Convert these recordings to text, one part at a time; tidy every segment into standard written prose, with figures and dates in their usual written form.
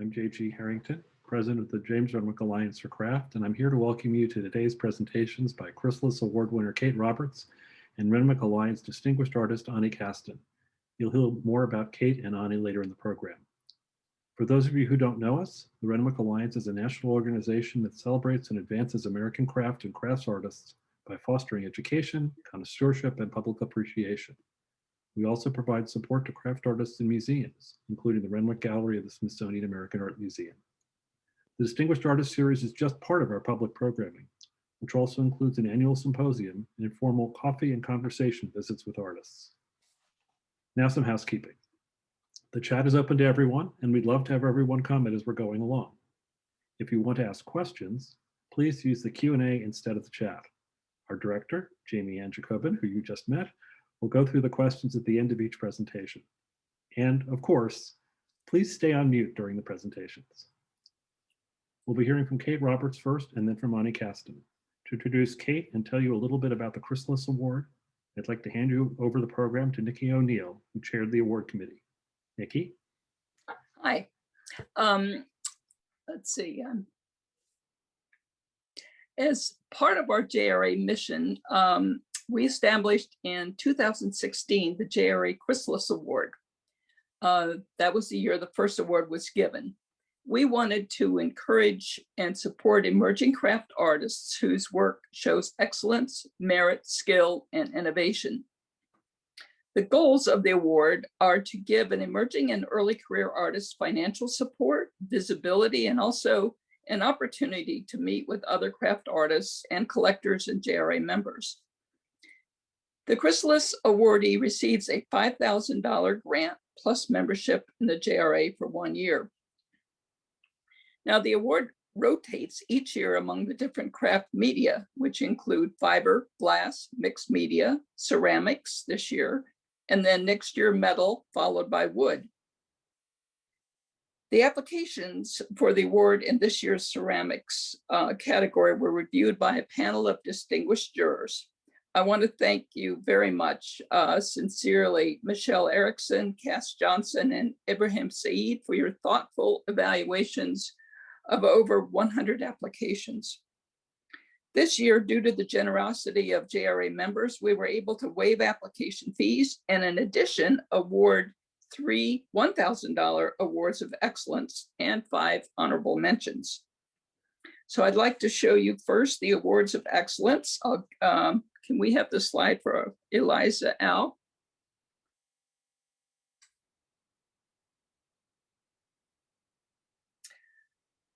I'm J.G. Harrington, President of the James Renwick Alliance for Craft, and I'm here to welcome you to today's presentations by Chrysalis Award winner Kate Roberts and Renwick Alliance Distinguished Artist Ani Kasten. You'll hear more about Kate and Ani later in the program. For those of you who don't know us, the Renwick Alliance is a national organization that celebrates and advances American craft and crafts artists by fostering education, connoisseurship, and public appreciation. We also provide support to craft artists and museums, including the Renwick Gallery of the Smithsonian American Art Museum. The Distinguished Artist Series is just part of our public programming, which also includes an annual symposium and informal coffee and conversation visits with artists. Now some housekeeping. The chat is open to everyone, and we'd love to have everyone comment as we're going along. If you want to ask questions, please use the Q&A instead of the chat. Our director, Jamie Ann Jacobin, who you just met, will go through the questions at the end of each presentation. And of course, please stay on mute during the presentations. We'll be hearing from Kate Roberts first and then from Ani Kasten. To introduce Kate and tell you a little bit about the Chrysalis Award, I'd like to hand you over the program to Nikki O'Neill, who chaired the award committee. Nikki? Hi. Let's see. As part of our JRA mission, we established in 2016 the JRA Chrysalis Award. That was the year the first award was given. We wanted to encourage and support emerging craft artists whose work shows excellence, merit, skill, and innovation. The goals of the award are to give an emerging and early career artist financial support, visibility, and also an opportunity to meet with other craft artists and collectors and JRA members. The Chrysalis awardee receives a $5,000 grant plus membership in the JRA for 1 year. Now, the award rotates each year among the different craft media, which include fiber, glass, mixed media, ceramics this year, and then next year metal, followed by wood. The applications for the award in this year's ceramics category were reviewed by a panel of distinguished jurors. I want to thank you very much, sincerely, Michelle Erickson, Cass Johnson, and Ibrahim Saeed for your thoughtful evaluations of over 100 applications. This year, due to the generosity of JRA members, we were able to waive application fees and in addition, award 3 $1,000 awards of excellence and 5 honorable mentions. So I'd like to show you first the awards of excellence. Can we have the slide for Eliza Al?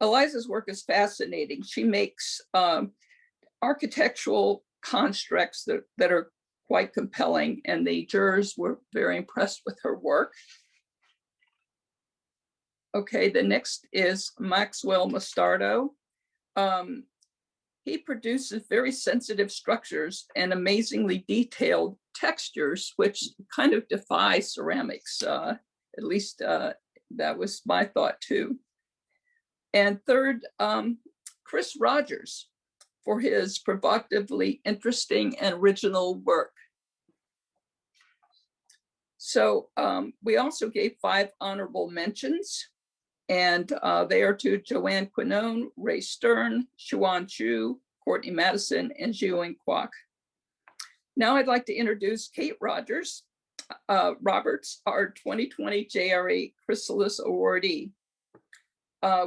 Eliza's work is fascinating. She makes architectural constructs that are quite compelling, and the jurors were very impressed with her work. Okay, the next is Maxwell Mostardo. He produces very sensitive structures and amazingly detailed textures, which kind of defy ceramics. At least that was my thought too. And third, Chris Rogers for his provocatively interesting and original work. So we also gave 5 honorable mentions, and they are to Joanne Quinone, Ray Stern, Xuan Chu, Courtney Madison, and Jiwing Kwok. Now I'd like to introduce Kate Roberts, our 2020 JRA Chrysalis awardee.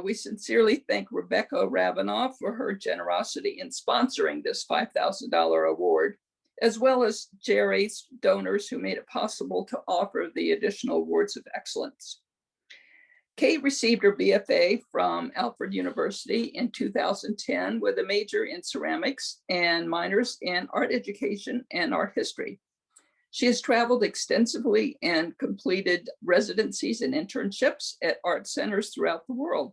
We sincerely thank Rebecca Ravenal for her generosity in sponsoring this $5,000 award, as well as JRA's donors who made it possible to offer the additional awards of excellence. Kate received her BFA from Alfred University in 2010 with a major in ceramics and minors in art education and art history. She has traveled extensively and completed residencies and internships at art centers throughout the world.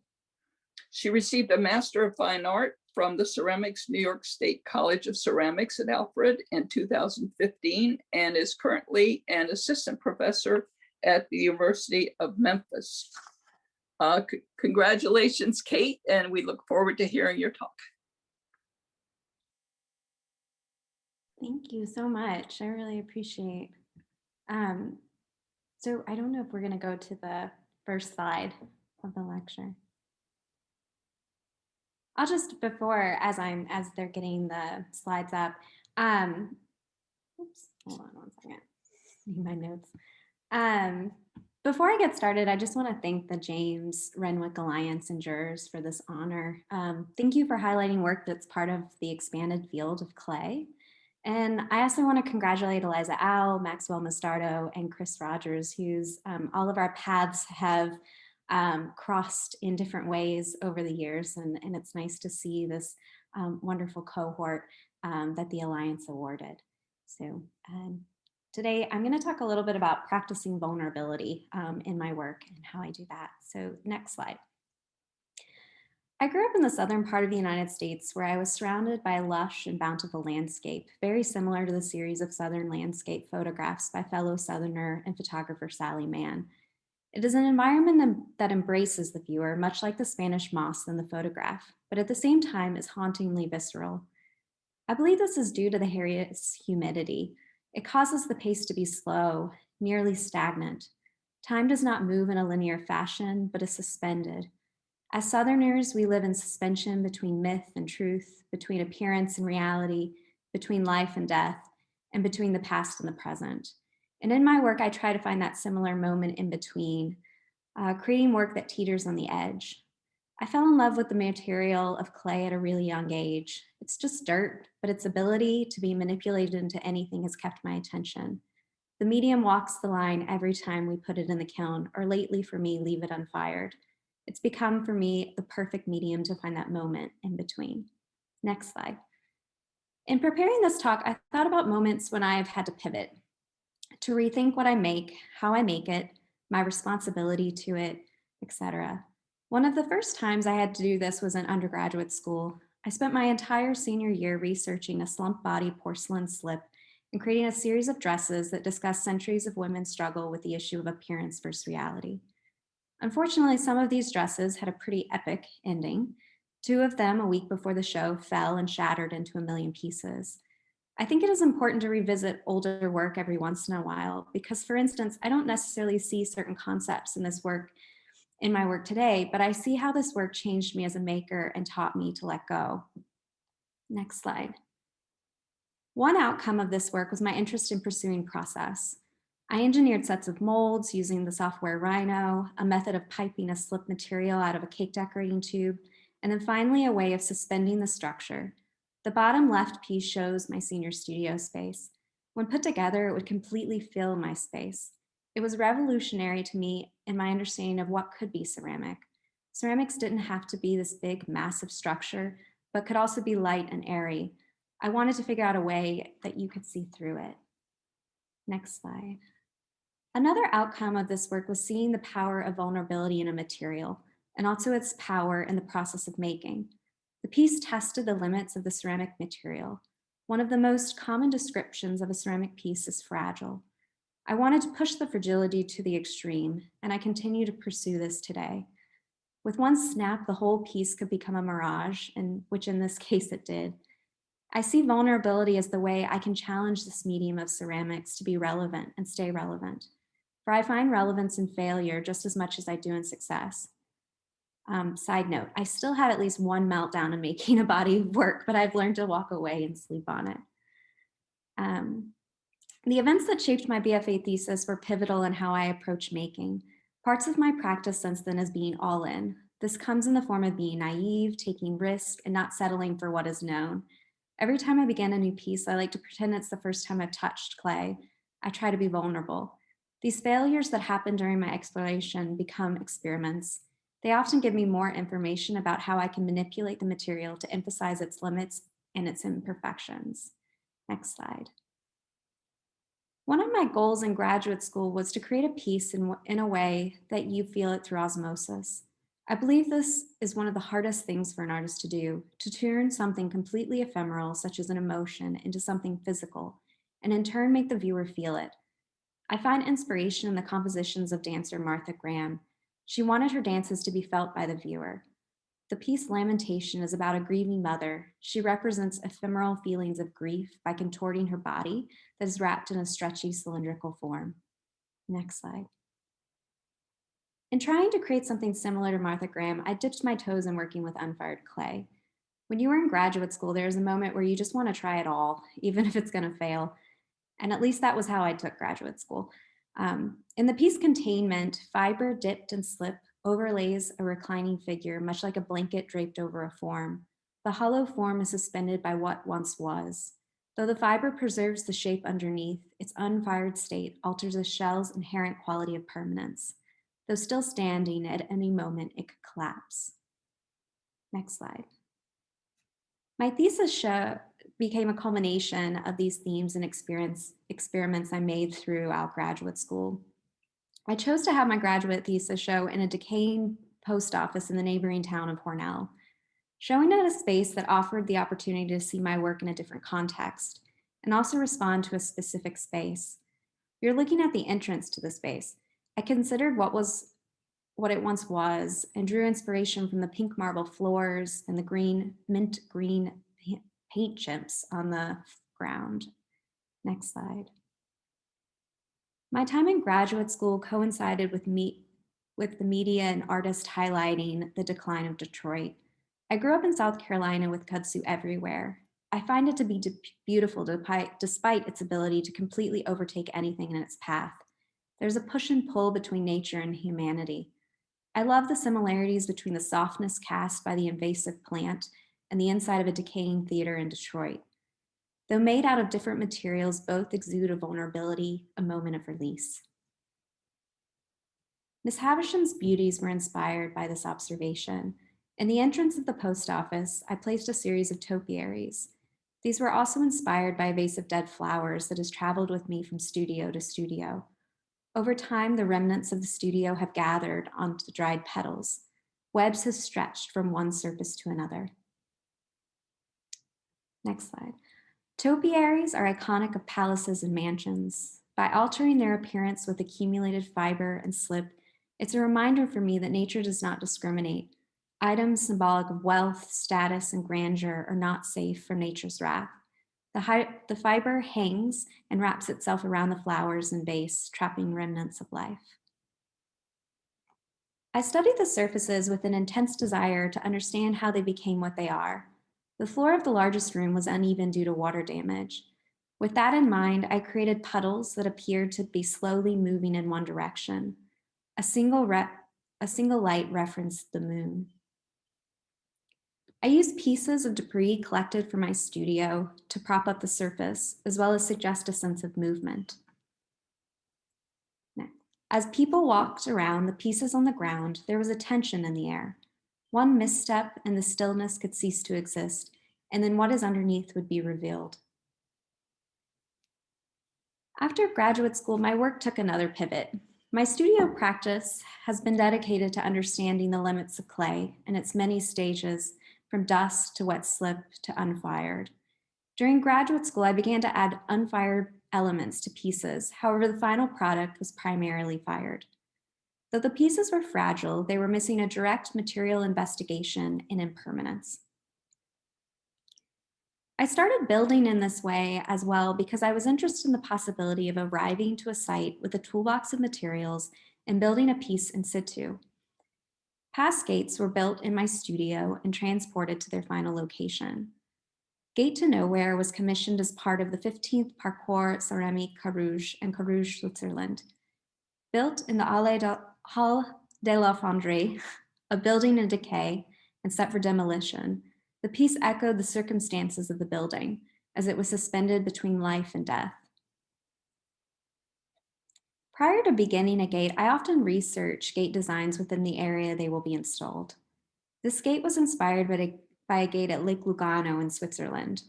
She received a Master of Fine Art from the Ceramics New York State College of Ceramics at Alfred in 2015 and is currently an assistant professor at the University of Memphis. Congratulations, Kate, and we look forward to hearing your talk. Thank you so much. I really appreciate. So I don't know if we're going to go to the first slide. of the lecture. I'll just, before, as they're getting the slides up, oops, hold on one second, need my notes. Before I get started, I just want to thank the James Renwick Alliance and jurors for this honor. Thank you for highlighting work that's part of the expanded field of clay. And I also want to congratulate Eliza Al, Maxwell Mostardo, and Chris Rogers, whose all of our paths have crossed in different ways over the years. And it's nice to see this wonderful cohort that the Alliance awarded. So today I'm going to talk a little bit about practicing vulnerability in my work and how I do that. So next slide. I grew up in the southern part of the United States where I was surrounded by a lush and bountiful landscape, very similar to the series of southern landscape photographs by fellow southerner and photographer Sally Mann. It is an environment that embraces the viewer, much like the Spanish moss in the photograph, but at the same time is hauntingly visceral. I believe this is due to the area's humidity. It causes the pace to be slow, nearly stagnant. Time does not move in a linear fashion, but is suspended. As Southerners, we live in suspension between myth and truth, between appearance and reality, between life and death, and between the past and the present. And in my work, I try to find that similar moment in between, creating work that teeters on the edge. I fell in love with the material of clay at a really young age. It's just dirt, but its ability to be manipulated into anything has kept my attention. The medium walks the line every time we put it in the kiln, or lately for me, leave it unfired. It's become for me the perfect medium to find that moment in between. Next slide. In preparing this talk, I thought about moments when I have had to pivot, to rethink what I make, how I make it, my responsibility to it, etc. One of the first times I had to do this was in undergraduate school. I spent my entire senior year researching a slump body porcelain slip and creating a series of dresses that discuss centuries of women's struggle with the issue of appearance versus reality. Unfortunately, some of these dresses had a pretty epic ending. 2 of them, a week before the show, fell and shattered into a million pieces. I think it is important to revisit older work every once in a while because, for instance, I don't necessarily see certain concepts in this work in my work today, but I see how this work changed me as a maker and taught me to let go. Next slide. One outcome of this work was my interest in pursuing process. I engineered sets of molds using the software Rhino, a method of piping a slip material out of a cake decorating tube, and then finally a way of suspending the structure. The bottom left piece shows my senior studio space. When put together, it would completely fill my space. It was revolutionary to me in my understanding of what could be ceramic. Ceramics didn't have to be this big, massive structure, but could also be light and airy. I wanted to figure out a way that you could see through it. Next slide. Another outcome of this work was seeing the power of vulnerability in a material, and also its power in the process of making. The piece tested the limits of the ceramic material. One of the most common descriptions of a ceramic piece is fragile. I wanted to push the fragility to the extreme, and I continue to pursue this today. With one snap, the whole piece could become a mirage, which in this case it did. I see vulnerability as the way I can challenge this medium of ceramics to be relevant and stay relevant. For I find relevance in failure just as much as I do in success. Side note, I still have at least one meltdown in making a body of work, but I've learned to walk away and sleep on it. The events that shaped my BFA thesis were pivotal in how I approach making. Parts of my practice since then is being all in. This comes in the form of being naive, taking risk, and not settling for what is known. Every time I begin a new piece, I like to pretend it's the first time I've touched clay. I try to be vulnerable. These failures that happen during my exploration become experiments. They often give me more information about how I can manipulate the material to emphasize its limits and its imperfections. Next slide. One of my goals in graduate school was to create a piece in a way that you feel it through osmosis. I believe this is one of the hardest things for an artist to do, to turn something completely ephemeral, such as an emotion, into something physical, and in turn make the viewer feel it. I find inspiration in the compositions of dancer Martha Graham. She wanted her dances to be felt by the viewer. The piece Lamentation is about a grieving mother. She represents ephemeral feelings of grief by contorting her body that is wrapped in a stretchy cylindrical form. Next slide. In trying to create something similar to Martha Graham, I dipped my toes in working with unfired clay. When you were in graduate school, there's a moment where you just want to try it all, even if it's going to fail. And at least that was how I took graduate school. In the piece Containment, fiber dipped and slip overlays a reclining figure, much like a blanket draped over a form. The hollow form is suspended by what once was. Though the fiber preserves the shape underneath, its unfired state alters the shell's inherent quality of permanence. Though still standing, at any moment it could collapse. Next slide. My thesis became a culmination of these themes and experiments I made throughout graduate school. I chose to have my graduate thesis show in a decaying post office in the neighboring town of Hornell, showing it a space that offered the opportunity to see my work in a different context and also respond to a specific space. You're looking at the entrance to the space. I considered what it once was and drew inspiration from the pink marble floors and the mint green paint chips on the ground. Next slide. My time in graduate school coincided with the media and artists highlighting the decline of Detroit. I grew up in South Carolina with kudzu everywhere. I find it to be beautiful despite its ability to completely overtake anything in its path. There's a push and pull between nature and humanity. I love the similarities between the softness cast by the invasive plant and the inside of a decaying theater in Detroit. Though made out of different materials, both exude a vulnerability, a moment of release. Miss Havisham's beauties were inspired by this observation. In the entrance of the post office, I placed a series of topiaries. These were also inspired by a vase of dead flowers that has traveled with me from studio to studio. Over time, the remnants of the studio have gathered onto the dried petals. Webs have stretched from one surface to another. Next slide. Topiaries are iconic of palaces and mansions. By altering their appearance with accumulated fiber and slip, it's a reminder for me that nature does not discriminate. Items symbolic of wealth, status, and grandeur are not safe from nature's wrath. The fiber hangs and wraps itself around the flowers and vase, trapping remnants of life. I studied the surfaces with an intense desire to understand how they became what they are. The floor of the largest room was uneven due to water damage. With that in mind, I created puddles that appeared to be slowly moving in one direction. A single light referenced the moon. I used pieces of debris collected from my studio to prop up the surface, as well as suggest a sense of movement. As people walked around the pieces on the ground, there was a tension in the air. One misstep and the stillness could cease to exist, and then what is underneath would be revealed. After graduate school, my work took another pivot. My studio practice has been dedicated to understanding the limits of clay and its many stages, from dust to wet slip to unfired. During graduate school, I began to add unfired elements to pieces. However, the final product was primarily fired. Though the pieces were fragile, they were missing a direct material investigation and impermanence. I started building in this way as well because I was interested in the possibility of arriving to a site with a toolbox of materials and building a piece in situ. Past gates were built in my studio and transported to their final location. Gate to Nowhere was commissioned as part of the 15th Parcours Ceramique Carouge in Carouge, Switzerland. Built in the Hall de la Fonderie, a building in decay and set for demolition, the piece echoed the circumstances of the building as it was suspended between life and death. Prior to beginning a gate, I often research gate designs within the area they will be installed. This gate was inspired by a gate at Lake Lugano in Switzerland.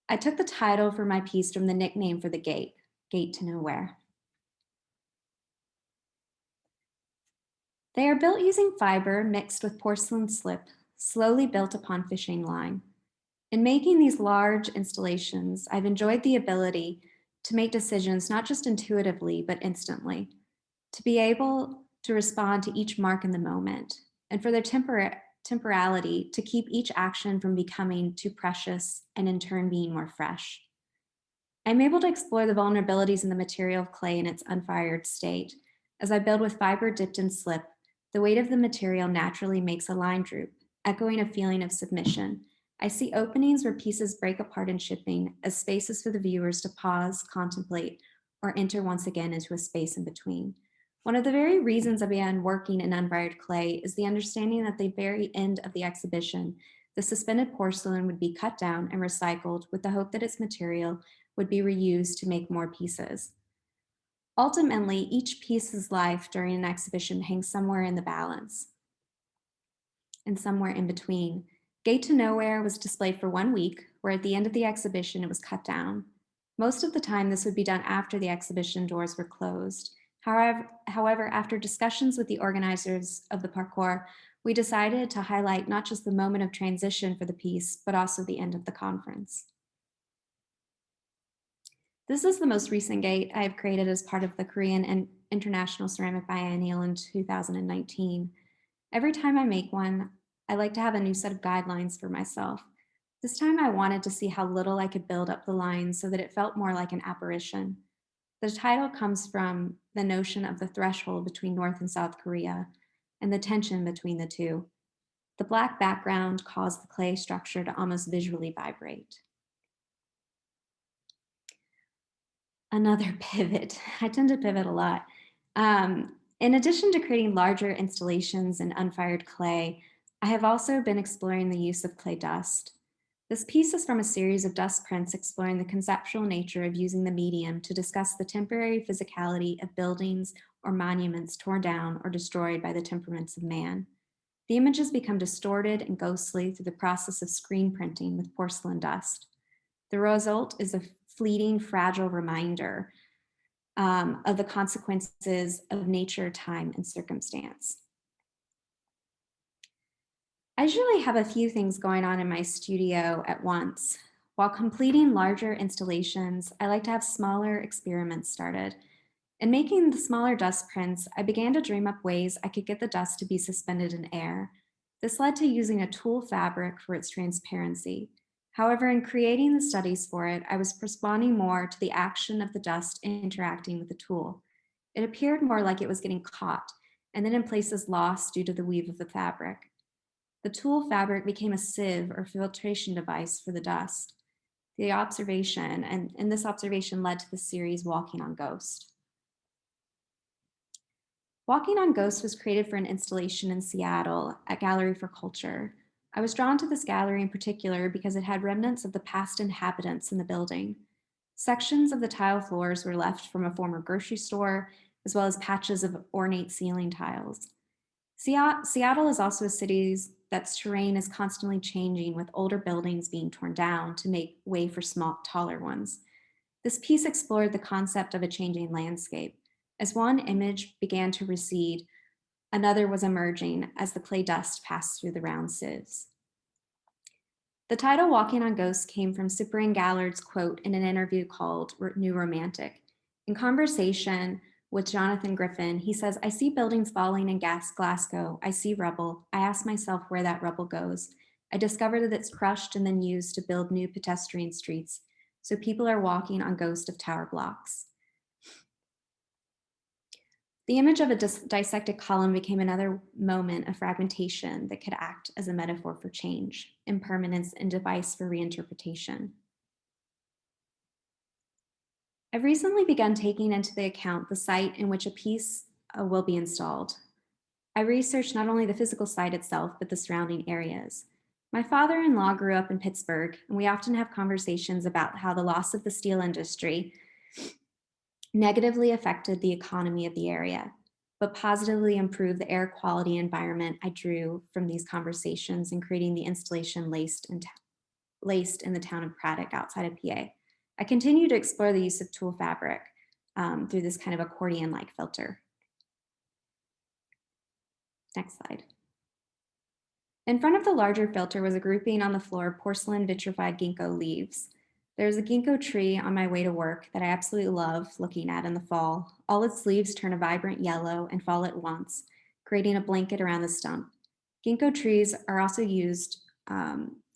I took the title for my piece from the nickname for the gate, Gate to Nowhere. They are built using fiber mixed with porcelain slip, slowly built upon fishing line. In making these large installations, I've enjoyed the ability to make decisions not just intuitively, but instantly, to be able to respond to each mark in the moment, and for their temporality to keep each action from becoming too precious and in turn being more fresh. I'm able to explore the vulnerabilities in the material of clay in its unfired state as I build with fiber dipped in slip, The weight of the material naturally makes a line droop, echoing a feeling of submission. I see openings where pieces break apart in shipping as spaces for the viewers to pause, contemplate, or enter once again into a space in between. One of the very reasons I began working in unfired clay is the understanding that at the very end of the exhibition, the suspended porcelain would be cut down and recycled with the hope that its material would be reused to make more pieces. Ultimately, each piece's life during an exhibition hangs somewhere in the balance and somewhere in between. Gate to Nowhere was displayed for 1 week, where at the end of the exhibition, it was cut down. Most of the time, this would be done after the exhibition doors were closed. However, after discussions with the organizers of the parcours, we decided to highlight not just the moment of transition for the piece, but also the end of the conference. This is the most recent gate I have created as part of the Korean and International Ceramic Biennial in 2019. Every time I make one, I like to have a new set of guidelines for myself. This time I wanted to see how little I could build up the lines so that it felt more like an apparition. The title comes from the notion of the threshold between North and South Korea and the tension between the two. The black background caused the clay structure to almost visually vibrate. Another pivot. I tend to pivot a lot. In addition to creating larger installations in unfired clay, I have also been exploring the use of clay dust. This piece is from a series of dust prints exploring the conceptual nature of using the medium to discuss the temporary physicality of buildings or monuments torn down or destroyed by the temperaments of man. The images become distorted and ghostly through the process of screen printing with porcelain dust. The result is a fleeting, fragile reminder of the consequences of nature, time, and circumstance. I usually have a few things going on in my studio at once. While completing larger installations, I like to have smaller experiments started. In making the smaller dust prints, I began to dream up ways I could get the dust to be suspended in air. This led to using a tulle fabric for its transparency. However, in creating the studies for it, I was responding more to the action of the dust interacting with the tulle. It appeared more like it was getting caught, and then in places lost due to the weave of the fabric. The tulle fabric became a sieve or filtration device for the dust. The observation, and this observation led to the series Walking on Ghost. Walking on Ghost was created for an installation in Seattle at Gallery for Culture. I was drawn to this gallery in particular because it had remnants of the past inhabitants in the building. Sections of the tile floors were left from a former grocery store, as well as patches of ornate ceiling tiles. Seattle is also a city that's terrain is constantly changing, with older buildings being torn down to make way for taller ones. This piece explored the concept of a changing landscape. As one image began to recede, another was emerging as the clay dust passed through the round sieves. The title Walking on Ghosts came from Cyprian Gallard's quote in an interview called New Romantic. In conversation with Jonathan Griffin, he says, "I see buildings falling in Glasgow. I see rubble. I ask myself where that rubble goes. I discover that it's crushed and then used to build new pedestrian streets. So people are walking on ghosts of tower blocks." The image of a dissected column became another moment of fragmentation that could act as a metaphor for change, impermanence, and device for reinterpretation. I've recently begun taking into the account the site in which a piece will be installed. I researched not only the physical site itself, but the surrounding areas. My father-in-law grew up in Pittsburgh, and we often have conversations about how the loss of the steel industry negatively affected the economy of the area, but positively improved the air quality environment I drew from these conversations in creating the installation laced in the town of Braddock outside of PA. I continue to explore the use of tulle fabric through this kind of accordion-like filter. Next slide. In front of the larger filter was a grouping on the floor of porcelain vitrified ginkgo leaves. There's a ginkgo tree on my way to work that I absolutely love looking at in the fall. All its leaves turn a vibrant yellow and fall at once, creating a blanket around the stump. Ginkgo trees are also used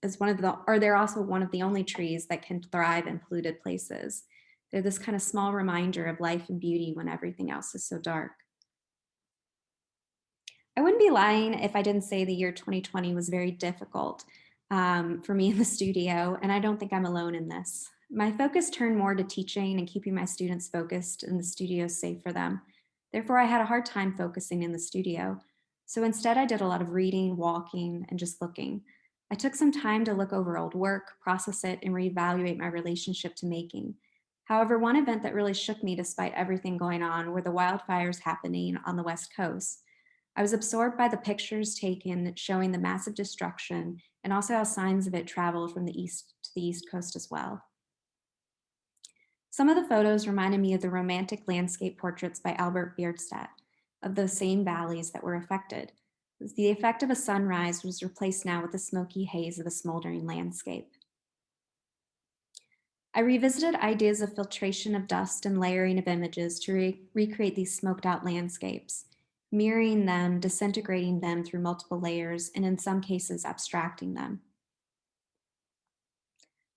they're also one of the only trees that can thrive in polluted places. They're this kind of small reminder of life and beauty when everything else is so dark. I wouldn't be lying if I didn't say the year 2020 was very difficult for me in the studio, and I don't think I'm alone in this. My focus turned more to teaching and keeping my students focused and the studio safe for them. Therefore, I had a hard time focusing in the studio. So instead, I did a lot of reading, walking, and just looking. I took some time to look over old work, process it, and reevaluate my relationship to making. However, one event that really shook me despite everything going on were the wildfires happening on the West Coast. I was absorbed by the pictures taken showing the massive destruction and also how signs of it traveled from the east to the East Coast as well. Some of the photos reminded me of the romantic landscape portraits by Albert Bierstadt of those same valleys that were affected. The effect of a sunrise was replaced now with the smoky haze of a smoldering landscape. I revisited ideas of filtration of dust and layering of images to recreate these smoked out landscapes, mirroring them, disintegrating them through multiple layers, and in some cases, abstracting them.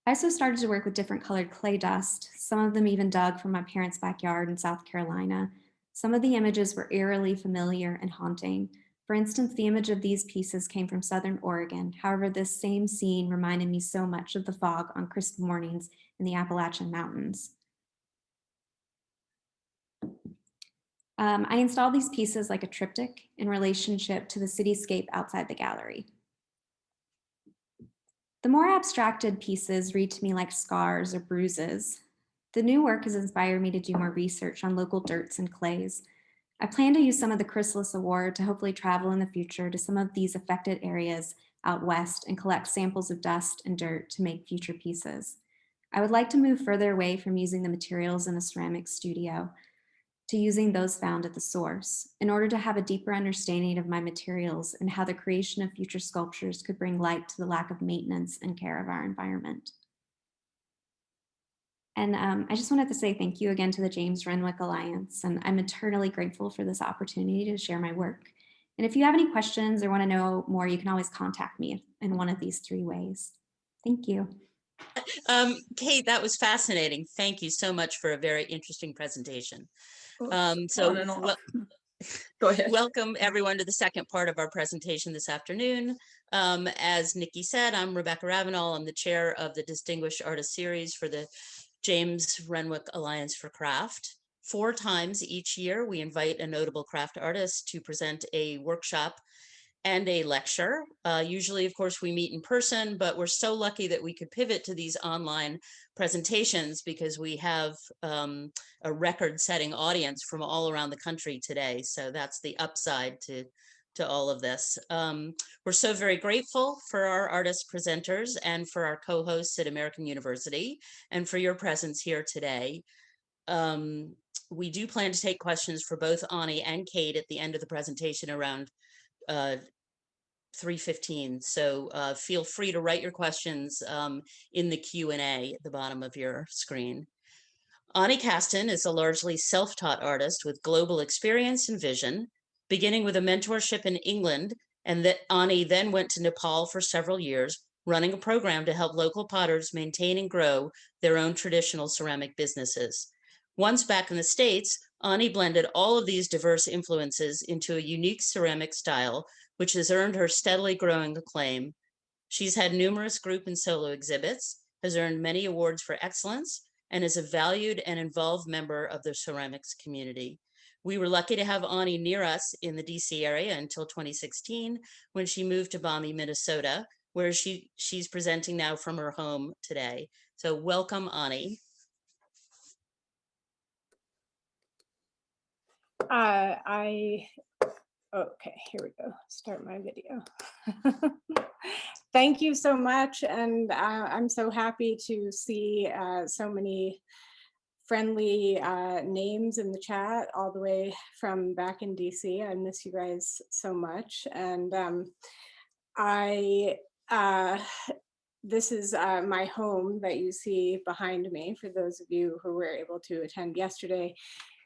I also started to work with different colored clay dust, some of them even dug from my parents' backyard in South Carolina. Some of the images were eerily familiar and haunting. For instance, the image of these pieces came from Southern Oregon. However, this same scene reminded me so much of the fog on crisp mornings in the Appalachian Mountains. I installed these pieces like a triptych in relationship to the cityscape outside the gallery. The more abstracted pieces read to me like scars or bruises. The new work has inspired me to do more research on local dirts and clays. I plan to use some of the Chrysalis Award to hopefully travel in the future to some of these affected areas out west and collect samples of dust and dirt to make future pieces. I would like to move further away from using the materials in a ceramic studio to using those found at the source in order to have a deeper understanding of my materials and how the creation of future sculptures could bring light to the lack of maintenance and care of our environment. And I just wanted to say thank you again to the James Renwick Alliance, and I'm eternally grateful for this opportunity to share my work. And if you have any questions or want to know more, you can always contact me in one of these 3 ways. Thank you. Kate, that was fascinating. Thank you so much for a very interesting presentation. On and off. Go ahead. Welcome everyone to the second part of our presentation this afternoon. As Nikki said, I'm Rebecca Ravenal. I'm the chair of the Distinguished Artist Series for the James Renwick Alliance for Craft. 4 times each year, we invite a notable craft artist to present a workshop and a lecture. Usually, of course, we meet in person, but we're so lucky that we could pivot to these online presentations because we have a record-setting audience from all around the country today. So that's the upside to all of this. We're so very grateful for our artist presenters and for our co-hosts at American University and for your presence here today. We do plan to take questions for both Ani and Kate at the end of the presentation around 3:15. So feel free to write your questions in the Q&A at the bottom of your screen. Ani Kasten is a largely self-taught artist with global experience and vision, beginning with a mentorship in England, and that Ani then went to Nepal for several years, running a program to help local potters maintain and grow their own traditional ceramic businesses. Once back in the States, Ani blended all of these diverse influences into a unique ceramic style, which has earned her steadily growing acclaim. She's had numerous group and solo exhibits, has earned many awards for excellence, and is a valued and involved member of the ceramics community. We were lucky to have Ani near us in the DC area until 2016, when she moved to Balmy, Minnesota, where she's presenting now from her home today. So welcome, Ani. Okay, here we go. Start my video. Thank you so much. And I'm so happy to see so many friendly names in the chat all the way from back in DC. I miss you guys so much. And this is my home that you see behind me. For those of you who were able to attend yesterday,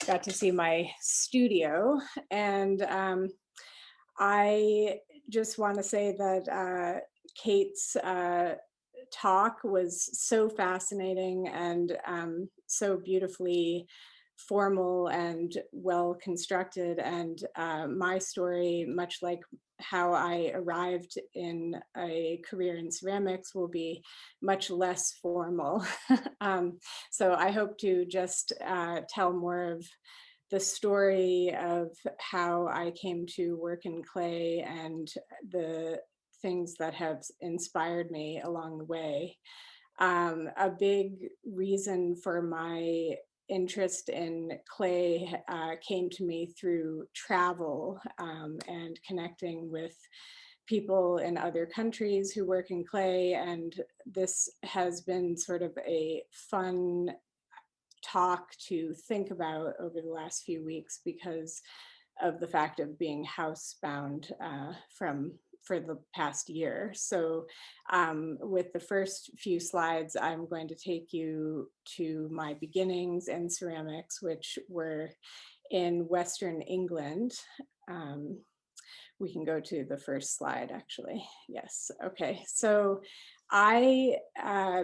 got to see my studio. And I just want to say that Kate's talk was so fascinating and so beautifully formal and well constructed. And my story, much like how I arrived in a career in ceramics, will be much less formal. So I hope to just tell more of the story of how I came to work in clay and the things that have inspired me along the way. A big reason for my interest in clay came to me through travel and connecting with people in other countries who work in clay. And this has been sort of a fun talk to think about over the last few weeks because of the fact of being housebound for the past year. So with the first few slides, I'm going to take you to my beginnings in ceramics, which were in Western England. We can go to the first slide, actually. Yes, okay. So I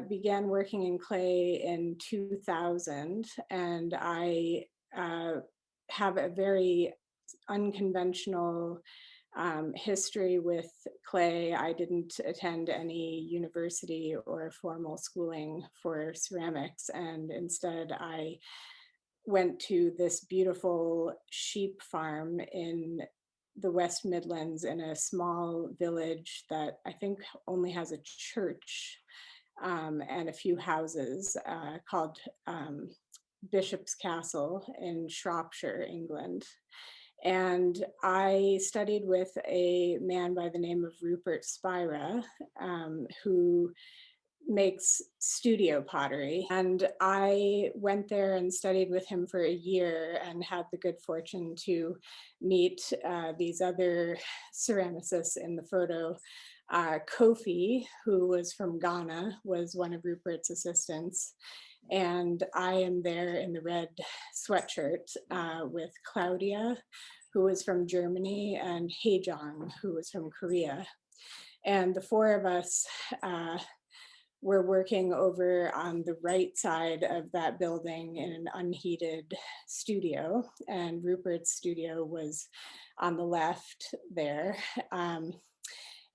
began working in clay in 2000, and I have a very unconventional history with clay. I didn't attend any university or formal schooling for ceramics, and instead I went to this beautiful sheep farm in the West Midlands in a small village that I think only has a church and a few houses called Bishop's Castle in Shropshire, England. And I studied with a man by the name of Rupert Spira, who makes studio pottery. And I went there and studied with him for a year and had the good fortune to meet these other ceramicists in the photo. Kofi, who was from Ghana, was one of Rupert's assistants. And I am there in the red sweatshirt with Claudia, who was from Germany, and Haejong, who was from Korea. And the four of us were working over on the right side of that building in an unheated studio. And Rupert's studio was on the left there.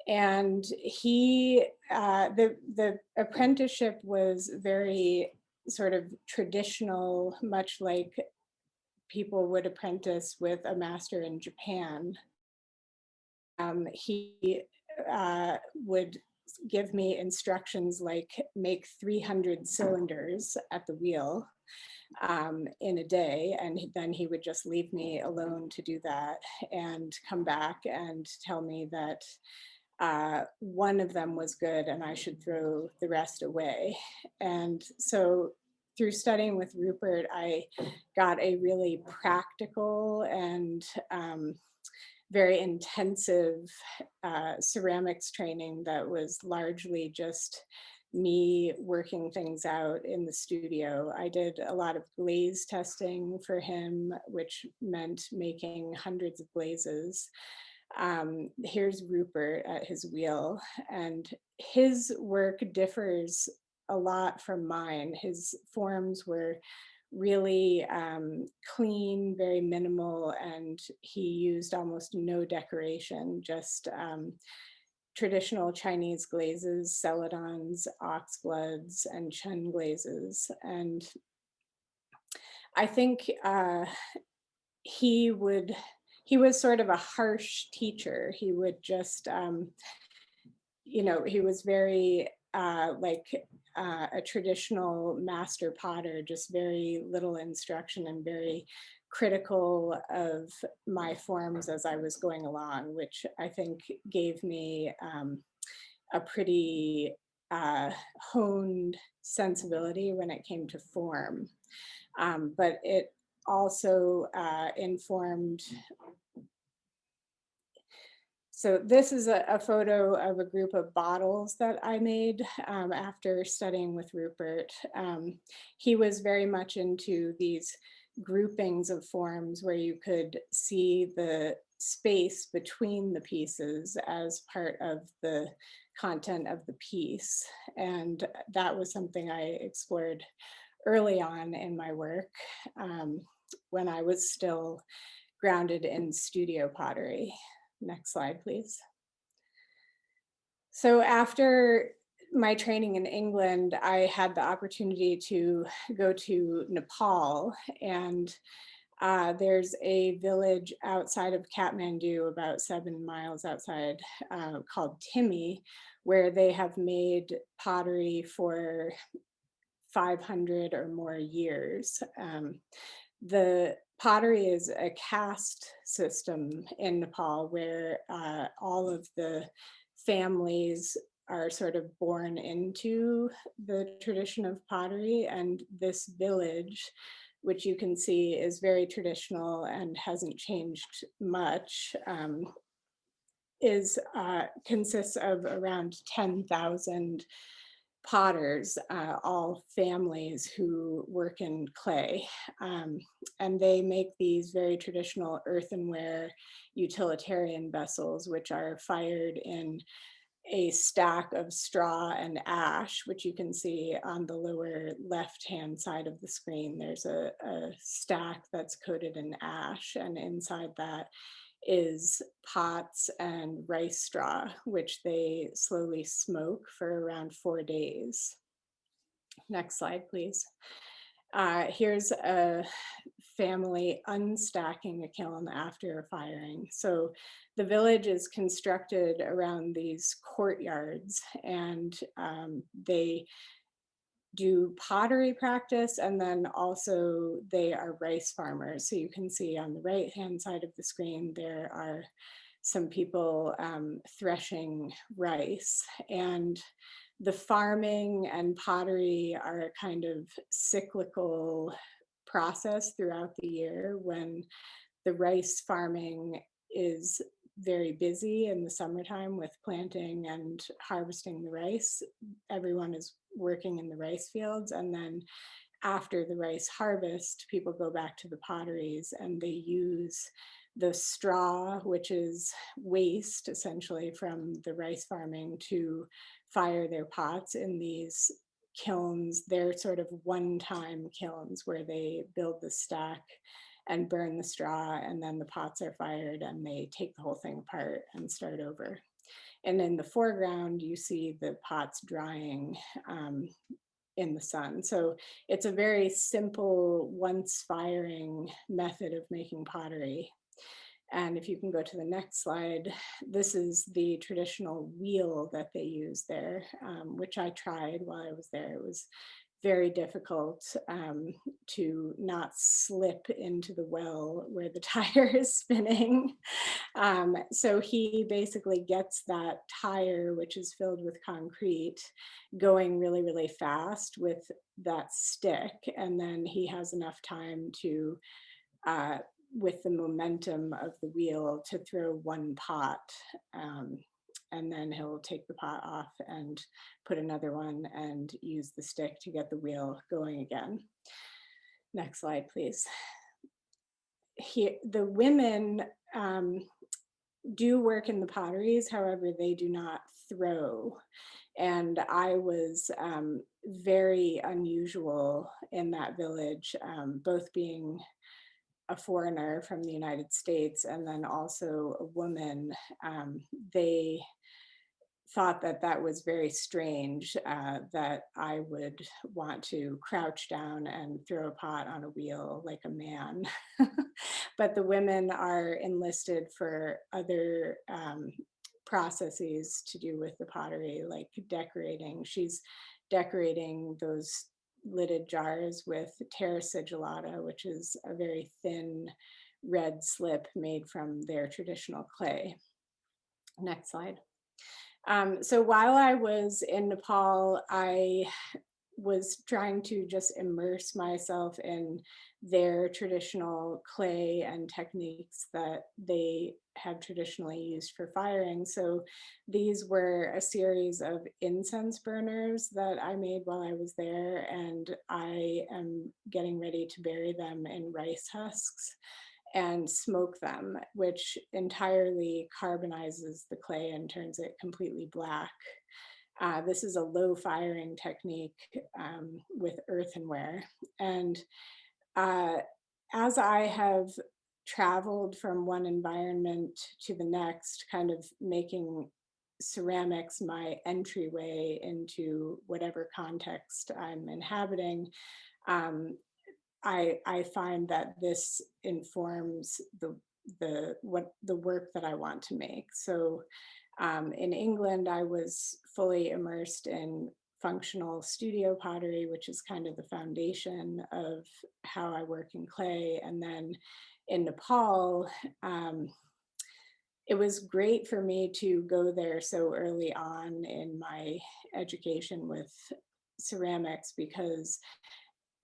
And he, the apprenticeship was very sort of traditional, much like people would apprentice with a master in Japan. He would give me instructions like make 300 cylinders at the wheel in a day, and then he would just leave me alone to do that and come back and tell me that one of them was good and I should throw the rest away. And so through studying with Rupert, I got a really practical and very intensive ceramics training that was largely just me working things out in the studio. I did a lot of glaze testing for him, which meant making hundreds of glazes. Here's Rupert at his wheel, and his work differs a lot from mine. His forms were really clean, very minimal, and he used almost no decoration, just traditional Chinese glazes, celadons, oxbloods, and chun glazes. And I think he was sort of a harsh teacher. He would just, he was very like a traditional master potter, just very little instruction and very critical of my forms as I was going along, which I think gave me a pretty honed sensibility when it came to form. But it also informed. So this is a photo of a group of bottles that I made after studying with Rupert. He was very much into these groupings of forms where you could see the space between the pieces as part of the content of the piece. And that was something I explored early on in my work, when I was still grounded in studio pottery. Next slide, please. So after my training in England, I had the opportunity to go to Nepal, and there's a village outside of Kathmandu, about 7 miles outside, called Timi, where they have made pottery for 500 or more years. The pottery is a caste system in Nepal where all of the families are sort of born into the tradition of pottery, and this village, which you can see is very traditional and hasn't changed much, consists of around 10,000 potters, all families who work in clay. And they make these very traditional earthenware utilitarian vessels, which are fired in a stack of straw and ash, which you can see on the lower left-hand side of the screen. There's a stack that's coated in ash, and inside that is pots and rice straw, which they slowly smoke for around 4 days. Next slide, please. Here's a family unstacking a kiln after firing. So the village is constructed around these courtyards, and they do pottery practice, and then also they are rice farmers. So you can see on the right hand side of the screen there are some people threshing rice, and the farming and pottery are a kind of cyclical process throughout the year. When the rice farming is very busy in the summertime with planting and harvesting the rice, everyone is working in the rice fields, and then after the rice harvest, people go back to the potteries and they use the straw, which is waste essentially from the rice farming, to fire their pots in these kilns. They're sort of one-time kilns where they build the stack and burn the straw, and then the pots are fired and they take the whole thing apart and start over. And in the foreground, you see the pots drying in the sun. So it's a very simple, once firing method of making pottery. And if you can go to the next slide, this is the traditional wheel that they use there, which I tried while I was there. It was very difficult to not slip into the well where the tire is spinning. So he basically gets that tire, which is filled with concrete, going really, really fast with that stick. And then he has enough time to, with the momentum of the wheel, to throw one pot. And then he'll take the pot off and put another one and use the stick to get the wheel going again. Next slide, please. Here, the women do work in the potteries, however, they do not throw. And I was very unusual in that village, both being a foreigner from the United States and then also a woman. They thought that that was very strange, that I would want to crouch down and throw a pot on a wheel like a man. But the women are enlisted for other processes to do with the pottery, like decorating. She's decorating those lidded jars with terra sigillata, which is a very thin red slip made from their traditional clay. Next slide. So while I was in Nepal, I was trying to just immerse myself in their traditional clay and techniques that they have traditionally used for firing. So these were a series of incense burners that I made while I was there, and I am getting ready to bury them in rice husks and smoke them, which entirely carbonizes the clay and turns it completely black. This is a low firing technique with earthenware. And as I have traveled from one environment to the next, kind of making ceramics my entryway into whatever context I'm inhabiting, um, I find that this informs the work that I want to make. So in England, I was fully immersed in functional studio pottery, which is kind of the foundation of how I work in clay. And then in Nepal, it was great for me to go there so early on in my education with ceramics because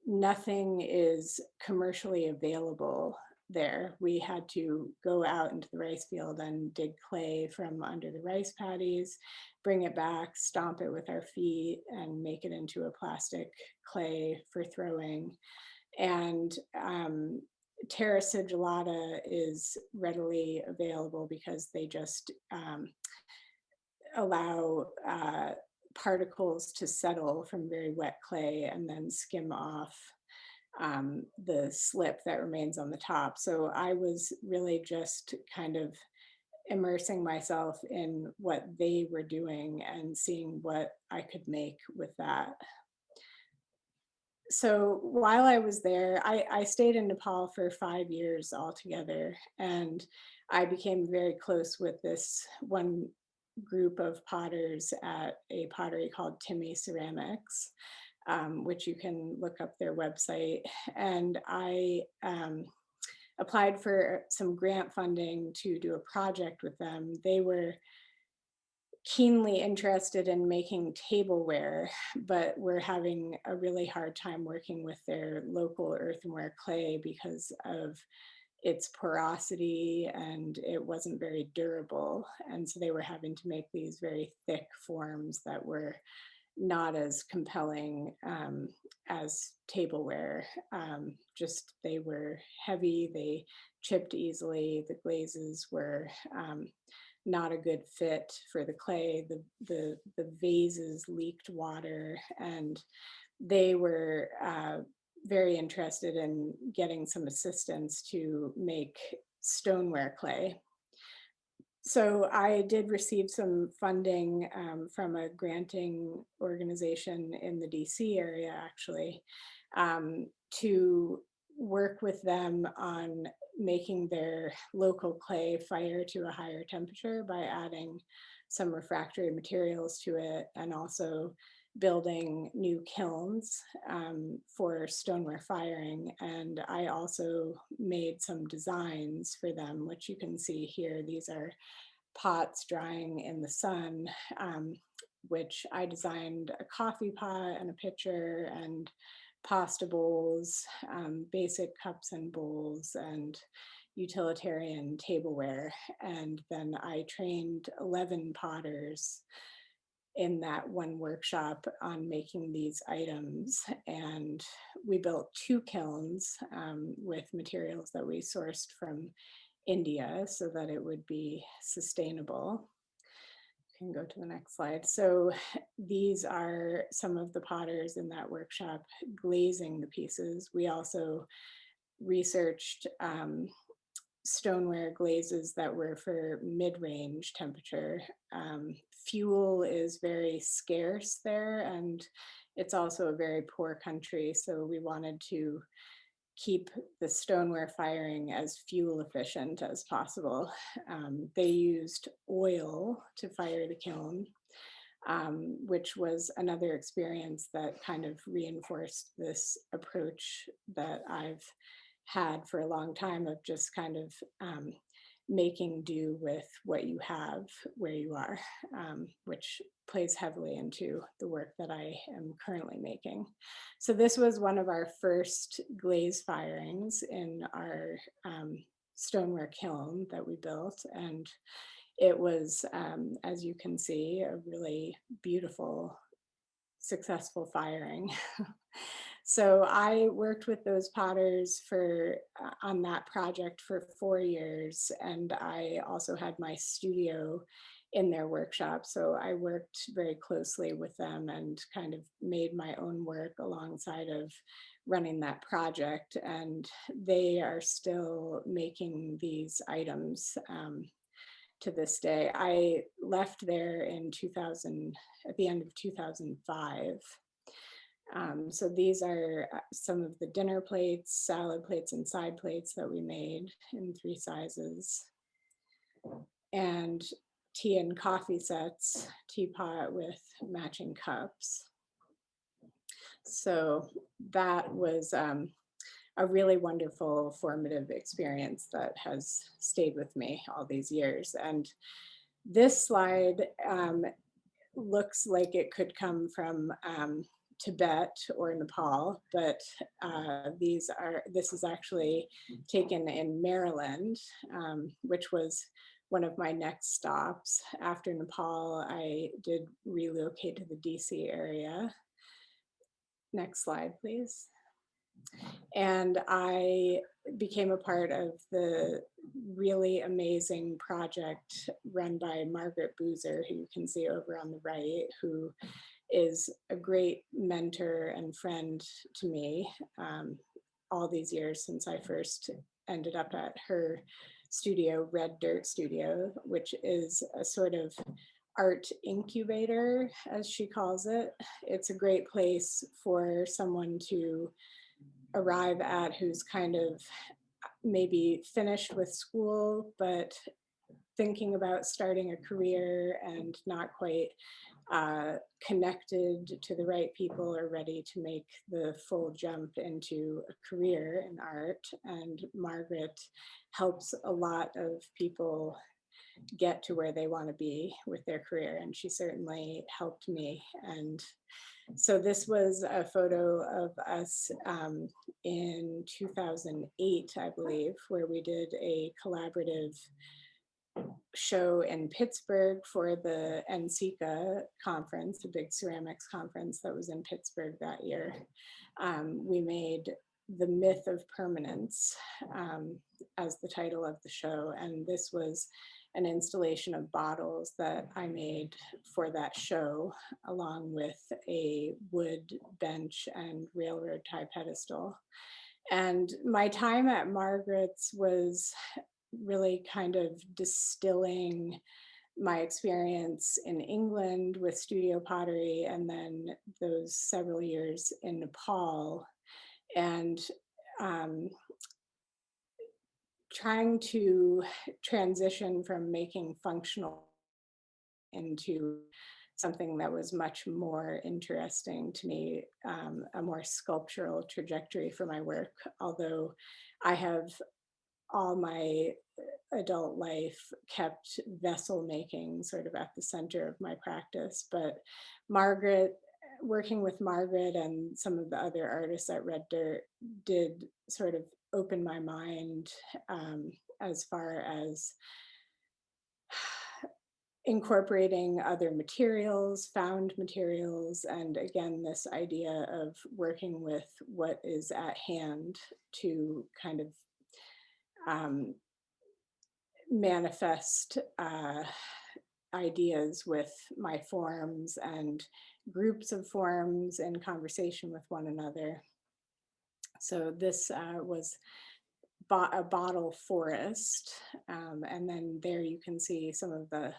nothing is commercially available there. We had to go out into the rice field and dig clay from under the rice paddies, bring it back, stomp it with our feet, and make it into a plastic clay for throwing. And terra sigillata is readily available because they just allow particles to settle from very wet clay and then skim off the slip that remains on the top. So I was really just kind of immersing myself in what they were doing and seeing what I could make with that. So while I was there, I stayed in Nepal for 5 years altogether, and I became very close with this one group of potters at a pottery called Timmy Ceramics, which you can look up their website. And I applied for some grant funding to do a project with them. They were keenly interested in making tableware, but were having a really hard time working with their local earthenware clay because of its porosity and it wasn't very durable. And so they were having to make these very thick forms that were not as compelling as tableware. Just they were heavy, they chipped easily, the glazes were not a good fit for the clay. The vases leaked water, and they were very interested in getting some assistance to make stoneware clay. So I did receive some funding from a granting organization in the DC area, actually, to work with them on making their local clay fire to a higher temperature by adding some refractory materials to it, and also building new kilns for stoneware firing. And I also made some designs for them, which you can see here. These are pots drying in the sun, which I designed a coffee pot and a pitcher and pasta bowls, basic cups and bowls, and utilitarian tableware. And then I trained 11 potters in that one workshop on making these items. And we built 2 kilns with materials that we sourced from India so that it would be sustainable. You can go to the next slide. So these are some of the potters in that workshop glazing the pieces. We also researched stoneware glazes that were for mid-range temperature. Fuel is very scarce there, and it's also a very poor country. So we wanted to keep the stoneware firing as fuel efficient as possible. They used oil to fire the kiln, which was another experience that kind of reinforced this approach that I've had for a long time of just kind of making do with what you have where you are, which plays heavily into the work that I am currently making. So this was one of our first glaze firings in our stoneware kiln that we built. And it was, as you can see, a really beautiful, successful firing. So I worked with those potters for on that project for 4 years, and I also had my studio in their workshop. So I worked very closely with them and kind of made my own work alongside of running that project. And they are still making these items to this day. I left there in 2000, at the end of 2005. So these are some of the dinner plates, salad plates, and side plates that we made in 3 sizes. And tea and coffee sets, teapot with matching cups. So that was a really wonderful formative experience that has stayed with me all these years. And this slide looks like it could come from Tibet or Nepal, but this is actually taken in Maryland, which was one of my next stops. After Nepal, I did relocate to the DC area. Next slide, please. And I became a part of the really amazing project run by Margaret Boozer, who you can see over on the right, who is a great mentor and friend to me all these years since I first ended up at her studio, Red Dirt Studio, which is a sort of art incubator, as she calls it. It's a great place for someone to arrive at who's kind of maybe finished with school, but thinking about starting a career and not quite connected to the right people or ready to make the full jump into a career in art. And Margaret helps a lot of people get to where they want to be with their career, and she certainly helped me. And so this was a photo of us in 2008, I believe, where we did a collaborative show in Pittsburgh for the NCECA conference, the big ceramics conference that was in Pittsburgh that year. We made The Myth of Permanence as the title of the show, and this was an installation of bottles that I made for that show, along with a wood bench and railroad tie pedestal. And my time at Margaret's was really kind of distilling my experience in England with studio pottery, and then those several years in Nepal, and trying to transition from making functional into something that was much more interesting to me, a more sculptural trajectory for my work. Although I have all my adult life kept vessel making sort of at the center of my practice. But Margaret, working with Margaret and some of the other artists at Red Dirt did sort of open my mind as far as incorporating other materials, found materials, and again, this idea of working with what is at hand to kind of manifest ideas with my forms and groups of forms in conversation with one another. So this was a bottle forest. And then there you can see some of the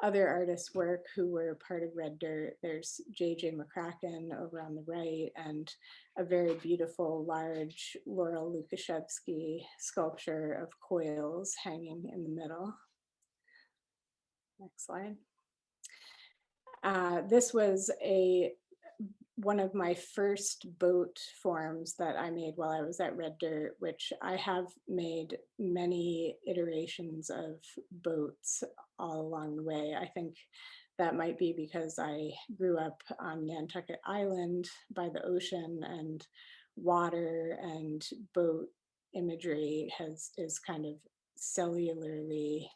other artists' work who were part of Red Dirt. There's J.J. McCracken over on the right, and a very beautiful large Laurel Lukashevsky sculpture of coils hanging in the middle. Next slide. This was one of my first boat forms that I made while I was at Red Dirt, which I have made many iterations of boats all along the way. I think that might be because I grew up on Nantucket Island by the ocean, and water and boat imagery is kind of cellularly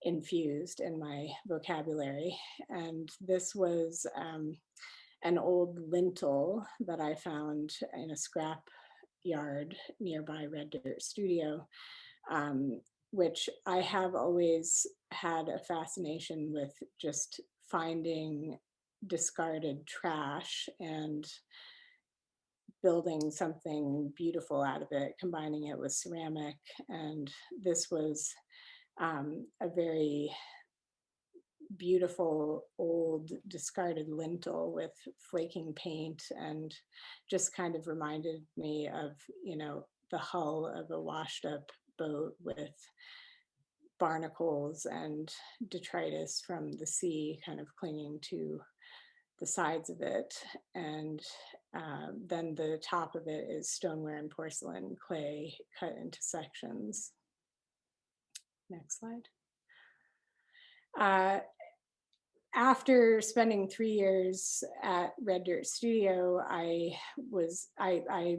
infused in my vocabulary. And this was an old lintel that I found in a scrap yard nearby Red Dirt Studio. which I have always had a fascination with, just finding discarded trash and building something beautiful out of it, combining it with ceramic. And this was a very beautiful old discarded lintel with flaking paint, and just kind of reminded me of, you know, the hull of a washed up boat with barnacles and detritus from the sea kind of clinging to the sides of it. And then the top of it is stoneware and porcelain clay cut into sections. Next slide. After spending 3 years at Red Dirt Studio, I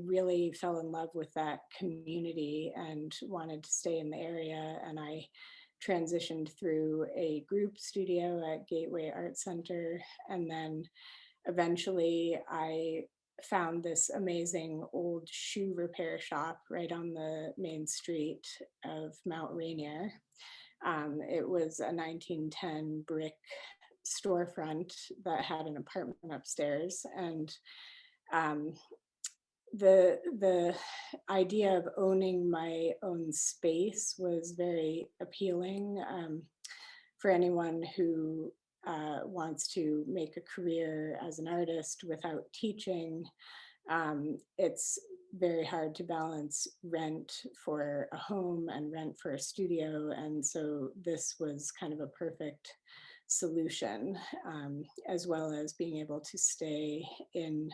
really fell in love with that community and wanted to stay in the area. And I transitioned through a group studio at Gateway Art Center. And then eventually I found this amazing old shoe repair shop right on the main street of Mount Rainier. It was a 1910 brick storefront that had an apartment upstairs, and the idea of owning my own space was very appealing for anyone who wants to make a career as an artist without teaching. It's very hard to balance rent for a home and rent for a studio, and so this was kind of a perfect solution, as well as being able to stay in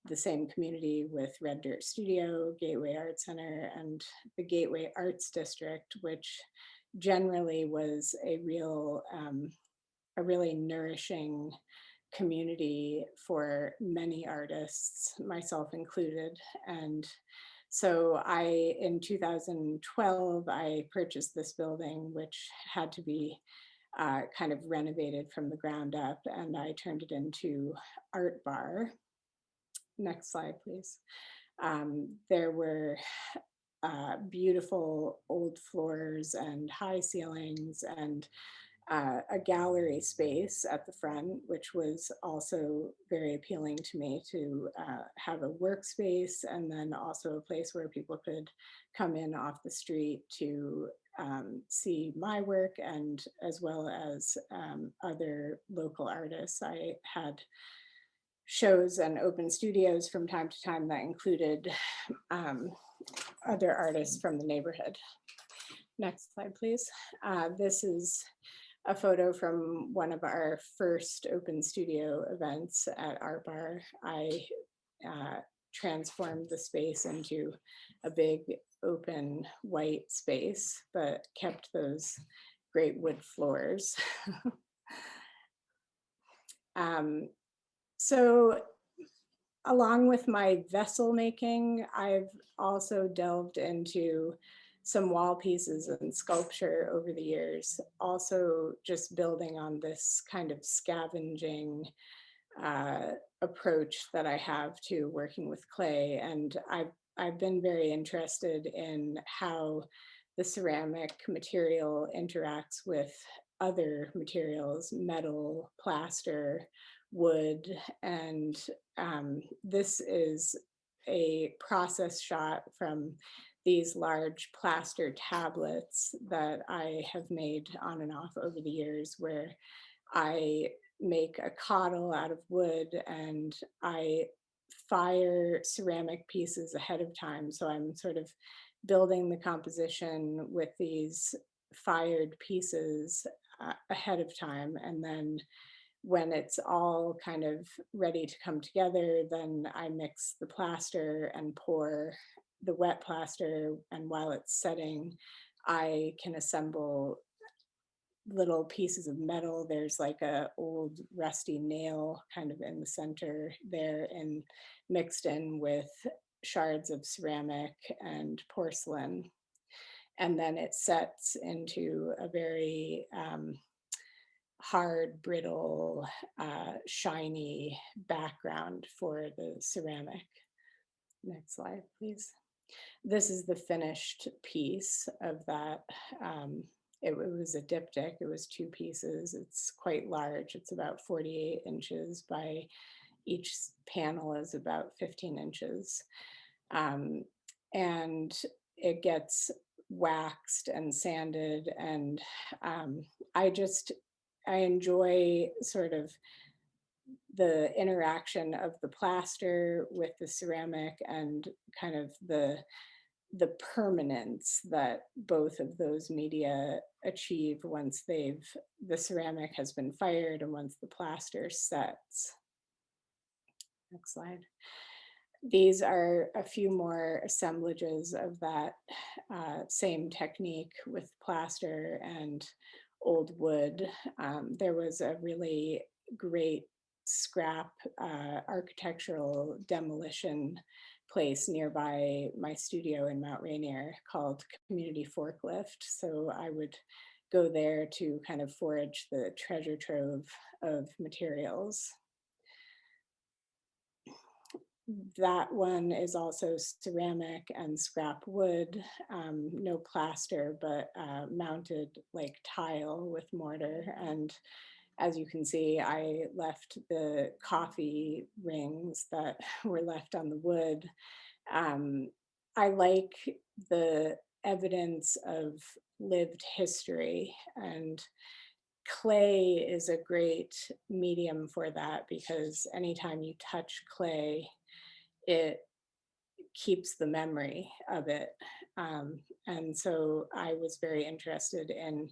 the same community with Red Dirt Studio, Gateway Art Center, and the Gateway Arts District, which generally was a really nourishing community for many artists, myself included. And so in 2012, I purchased this building, which had to be kind of renovated from the ground up, and I turned it into art bar. Next slide, please. There were beautiful old floors and high ceilings, and a gallery space at the front, which was also very appealing to me, to have a workspace, and then also a place where people could come in off the street to see my work, and as well as other local artists. I had shows and open studios from time to time that included other artists from the neighborhood. Next slide, please. This is a photo from one of our first open studio events at Art Bar. I transformed the space into a big open white space, but kept those great wood floors. So along with my vessel making, I've also delved into some wall pieces and sculpture over the years, also just building on this kind of scavenging approach that I have to working with clay. And I've been very interested in how the ceramic material interacts with other materials, metal, plaster, wood, and this is a process shot from these large plaster tablets that I have made on and off over the years, where I make a coddle out of wood and I fire ceramic pieces ahead of time. So I'm sort of building the composition with these fired pieces ahead of time, and then when it's all kind of ready to come together, then I mix the plaster and pour the wet plaster, and while it's setting, I can assemble little pieces of metal. There's like a old rusty nail kind of in the center there, and mixed in with shards of ceramic and porcelain. And then it sets into a very hard, brittle, shiny background for the ceramic. Next slide, please. This is the finished piece of that. It was a diptych. It was 2 pieces. It's quite large. It's about 48 inches by each panel is about 15 inches. And it gets waxed and sanded. And I enjoy sort of the interaction of the plaster with the ceramic and kind of the permanence that both of those media achieve once the ceramic has been fired and once the plaster sets. Next slide. These are a few more assemblages of that same technique with plaster and old wood. There was a really great scrap architectural demolition place nearby my studio in Mount Rainier called Community Forklift. So I would go there to kind of forage the treasure trove of materials. That one is also ceramic and scrap wood, no plaster, but mounted like tile with mortar. And as you can see, I left the coffee rings that were left on the wood. I like the evidence of lived history, and clay is a great medium for that because anytime you touch clay, it keeps the memory of it. And so I was very interested in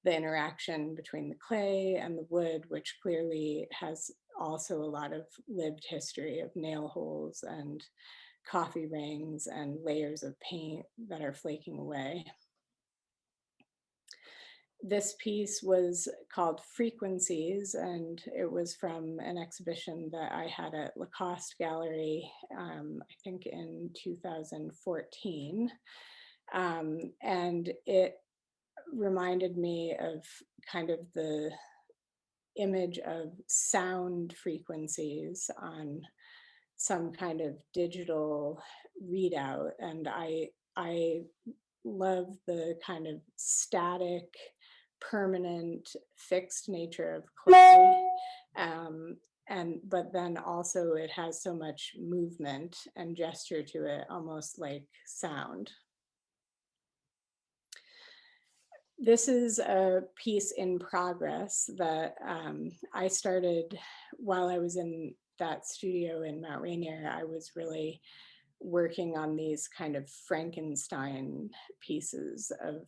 the interaction between the clay and the wood, which clearly has also a lot of lived history of nail holes and coffee rings and layers of paint that are flaking away. This piece was called Frequencies, and it was from an exhibition that I had at Lacoste Gallery, I think in 2014. And it reminded me of kind of the image of sound frequencies on some kind of digital readout. And I love the kind of static, permanent, fixed nature of clay. But then also it has so much movement and gesture to it, almost like sound. This is a piece in progress that I started while I was in that studio in Mount Rainier. I was really working on these kind of Frankenstein pieces of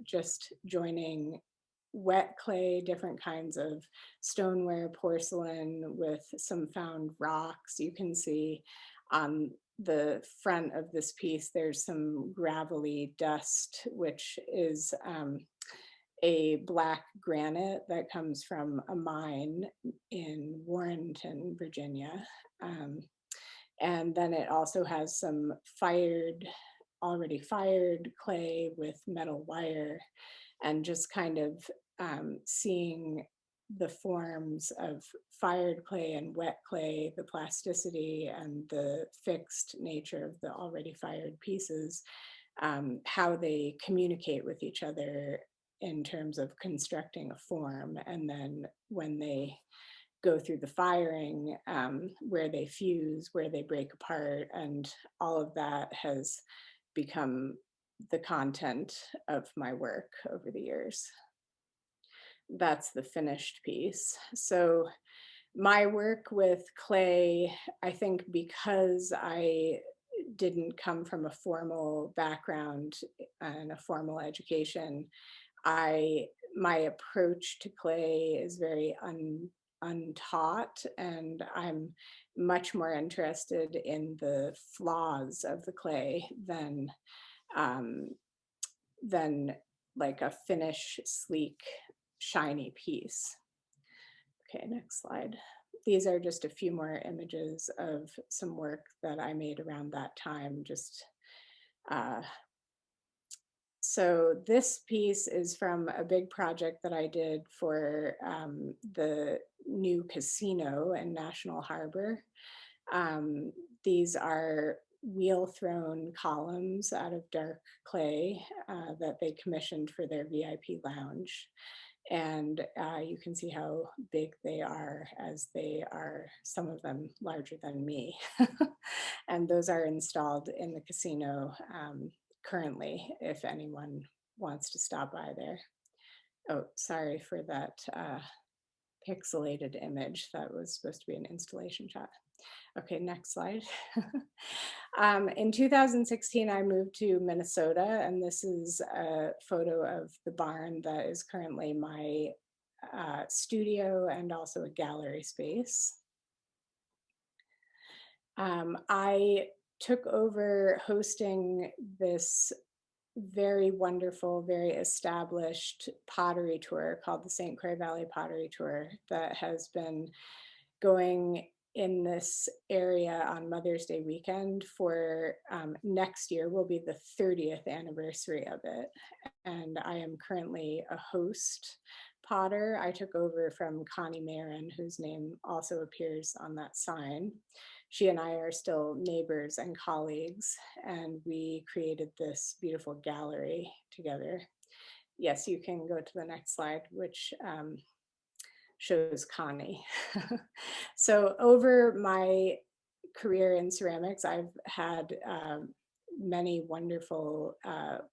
just joining wet clay, different kinds of stoneware, porcelain with some found rocks. You can see on the front of this piece, there's some gravelly dust, which is a black granite that comes from a mine in Warrenton, Virginia. And then it also has some already fired clay with metal wire, and just kind of seeing the forms of fired clay and wet clay, the plasticity and the fixed nature of the already fired pieces, how they communicate with each other in terms of constructing a form. And then when they go through the firing, where they fuse, where they break apart, and all of that has become the content of my work over the years. That's the finished piece. So my work with clay, I think because I didn't come from a formal background and a formal education, my approach to clay is very untaught, and I'm much more interested in the flaws of the clay than like a finished, sleek, shiny piece. Okay, next slide. These are just a few more images of some work that I made around that time. So this piece is from a big project that I did for the new casino in National Harbor. These are wheel thrown columns out of dark clay that they commissioned for their VIP lounge. And you can see how big they are, as they are, some of them larger than me. And those are installed in the casino currently, if anyone wants to stop by there. Oh, sorry for that pixelated image. That was supposed to be an installation shot. Okay, next slide. In 2016, I moved to Minnesota, and this is a photo of the barn that is currently my studio and also a gallery space. I took over hosting this very wonderful, very established pottery tour called the St. Clair Valley Pottery Tour that has been going in this area on Mother's Day weekend for next year will be the 30th anniversary of it. And I am currently a host potter. I took over from Connie Marin, whose name also appears on that sign. She and I are still neighbors and colleagues, and we created this beautiful gallery together. Yes, you can go to the next slide, which shows Connie. So over my career in ceramics, I've had many wonderful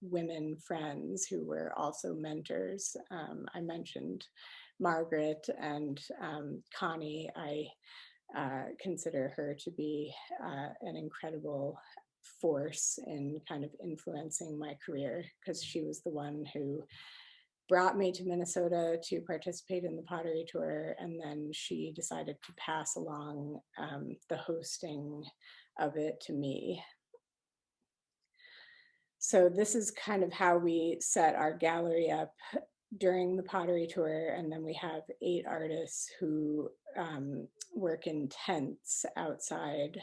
women friends who were also mentors. I mentioned Margaret and Connie. I consider her to be an incredible force in kind of influencing my career, because she was the one who brought me to Minnesota to participate in the pottery tour, and then she decided to pass along the hosting of it to me. So this is kind of how we set our gallery up during the pottery tour, and then we have 8 artists who work in tents outside,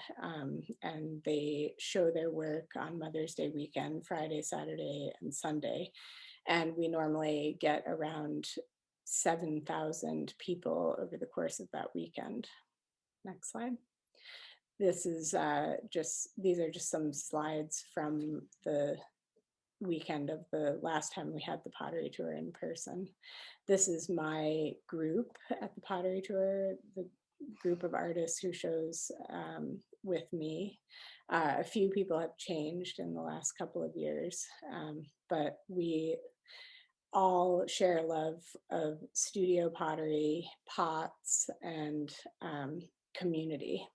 and they show their work on Mother's Day weekend, Friday, Saturday, and Sunday. And we normally get around 7,000 people over the course of that weekend. Next slide. This is these are just some slides from the weekend of the last time we had the pottery tour in person. This is my group at the pottery tour, the group of artists who shows with me. A few people have changed in the last couple of years, but we all share a love of studio pottery, pots, and community.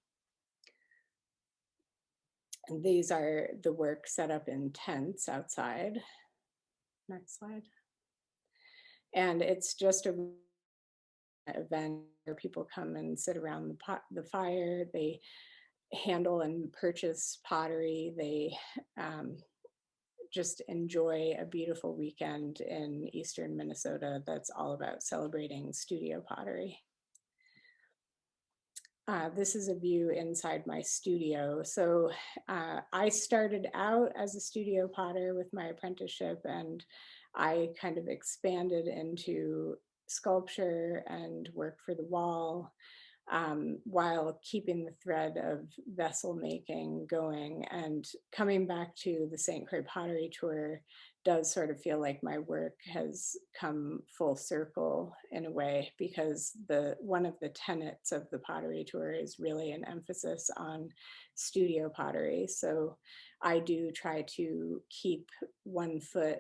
And these are the work set up in tents outside. Next slide. And it's just a event where people come and sit around the fire. They handle and purchase pottery. They just enjoy a beautiful weekend in eastern Minnesota that's all about celebrating studio pottery. This is a view inside my studio. So I started out as a studio potter with my apprenticeship, and I kind of expanded into sculpture and work for the wall, while keeping the thread of vessel making going. And coming back to the St. Clair Pottery Tour does sort of feel like my work has come full circle in a way, because one of the tenets of the pottery tour is really an emphasis on studio pottery. So I do try to keep one foot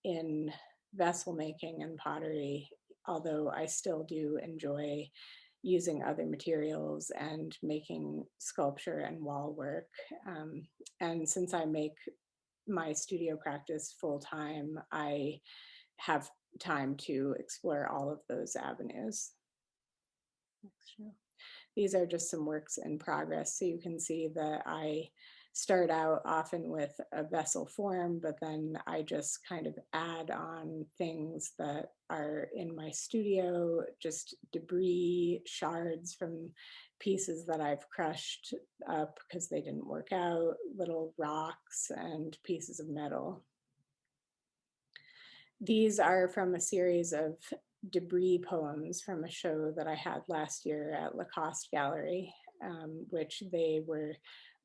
in vessel making and pottery, although I still do enjoy using other materials and making sculpture and wall work. And since I make my studio practice full time, I have time to explore all of those avenues. These are just some works in progress. So you can see that I start out often with a vessel form, but then I just kind of add on things that are in my studio, just debris, shards from pieces that I've crushed up because they didn't work out, little rocks and pieces of metal. These are from a series of debris poems from a show that I had last year at Lacoste Gallery, which they were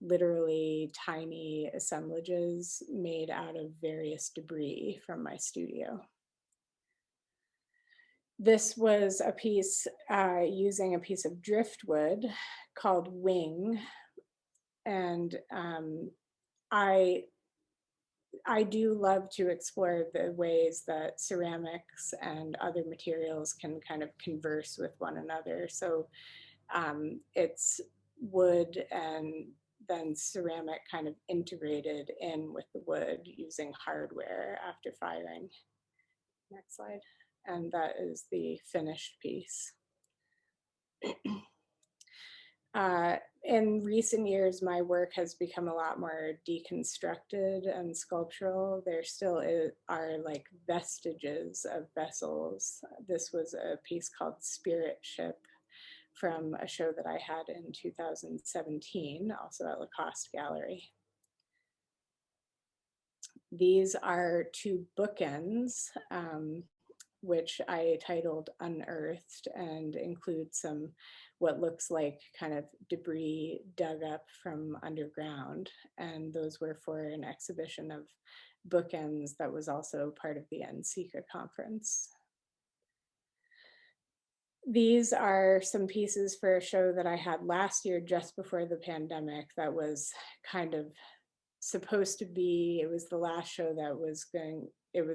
literally tiny assemblages made out of various debris from my studio. This was a piece using a piece of driftwood called Wing. And I do love to explore the ways that ceramics and other materials can kind of converse with one another. So it's wood and then ceramic kind of integrated in with the wood using hardware after firing. Next slide. And that is the finished piece. In recent years, my work has become a lot more deconstructed and sculptural. There still are like vestiges of vessels. This was a piece called Spiritship from a show that I had in 2017, also at Lacoste Gallery. These are two bookends, which I titled Unearthed, and include some what looks like kind of debris dug up from underground. And those were for an exhibition of bookends that was also part of the NCECA conference. These are some pieces for a show that I had last year just before the pandemic that was kind of supposed to be, it was the last show that was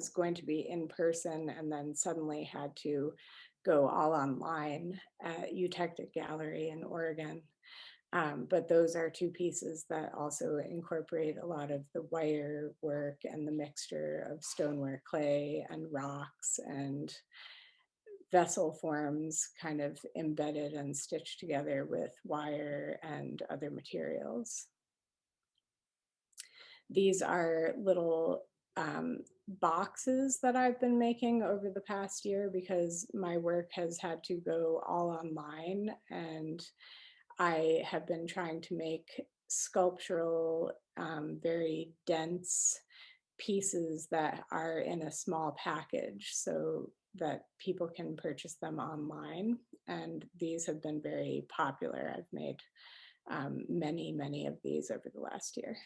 going to be in person, and then suddenly had to go all online at Eutectic Gallery in Oregon. But those are two pieces that also incorporate a lot of the wire work and the mixture of stoneware clay and rocks and vessel forms kind of embedded and stitched together with wire and other materials. These are little boxes that I've been making over the past year because my work has had to go all online, and I have been trying to make sculptural, very dense pieces that are in a small package so that people can purchase them online. And these have been very popular. I've made many of these over the last year.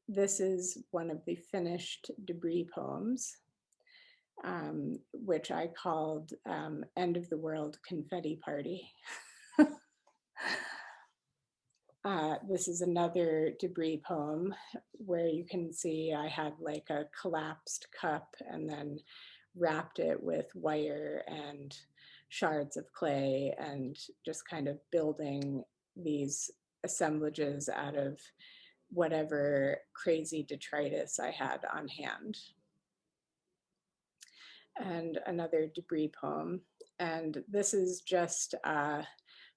This is one of the finished debris poems, which I called End of the World Confetti Party. This is another debris poem where you can see I had like a collapsed cup and then wrapped it with wire and shards of clay and just kind of building these assemblages out of whatever crazy detritus I had on hand. And another debris poem. And this is just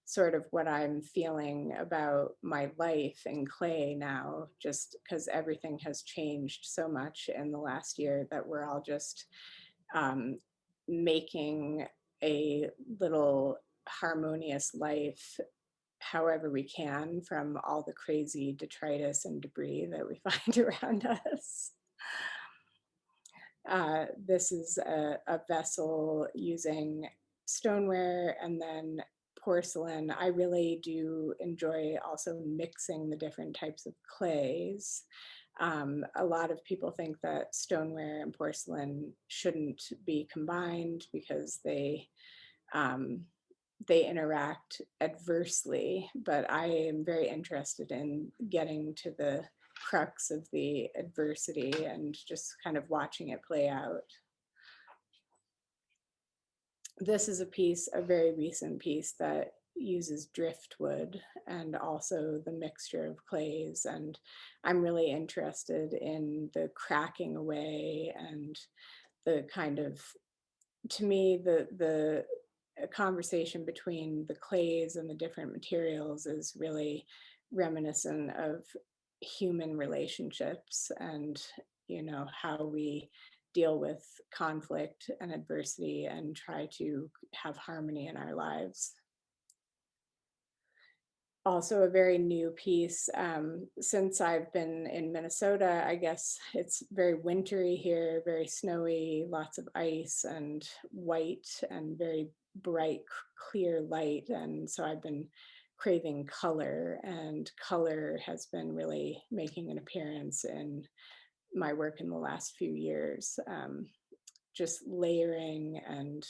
sort of what I'm feeling about my life in clay now, just because everything has changed so much in the last year that we're all just making a little harmonious life however we can from all the crazy detritus and debris that we find around us. This is a vessel using stoneware and then porcelain. I really do enjoy also mixing the different types of clays. A lot of people think that stoneware and porcelain shouldn't be combined because they interact adversely, but I am very interested in getting to the crux of the adversity and just kind of watching it play out. This is a very recent piece that uses driftwood and also the mixture of clays, and I'm really interested in the cracking away and the kind of, to me, the conversation between the clays and the different materials is really reminiscent of human relationships and, you know, how we deal with conflict and adversity and try to have harmony in our lives. Also a very new piece. Since I've been in Minnesota, I guess it's very wintry here, very snowy, lots of ice and white and very bright, clear light. And so I've been craving color, and color has been really making an appearance in my work in the last few years. Just layering and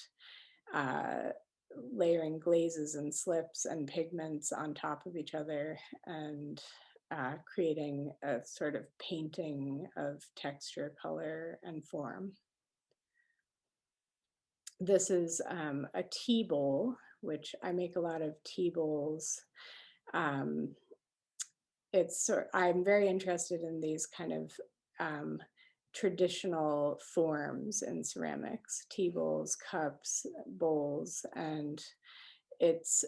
layering glazes and slips and pigments on top of each other, and creating a sort of painting of texture, color, and form. This is a tea bowl, which I make a lot of tea bowls. I'm very interested in these kind of traditional forms in ceramics, tea bowls, cups, bowls, and it's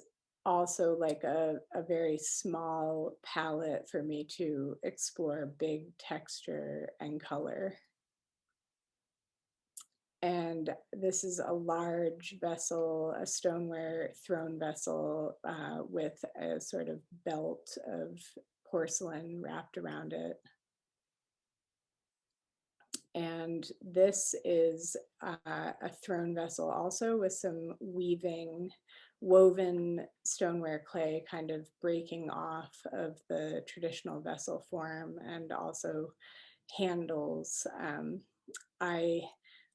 also like a very small palette for me to explore big texture and color. And this is a large vessel, a stoneware throne vessel with a sort of belt of porcelain wrapped around it. And this is a throne vessel also with some woven stoneware clay kind of breaking off of the traditional vessel form, and also handles. I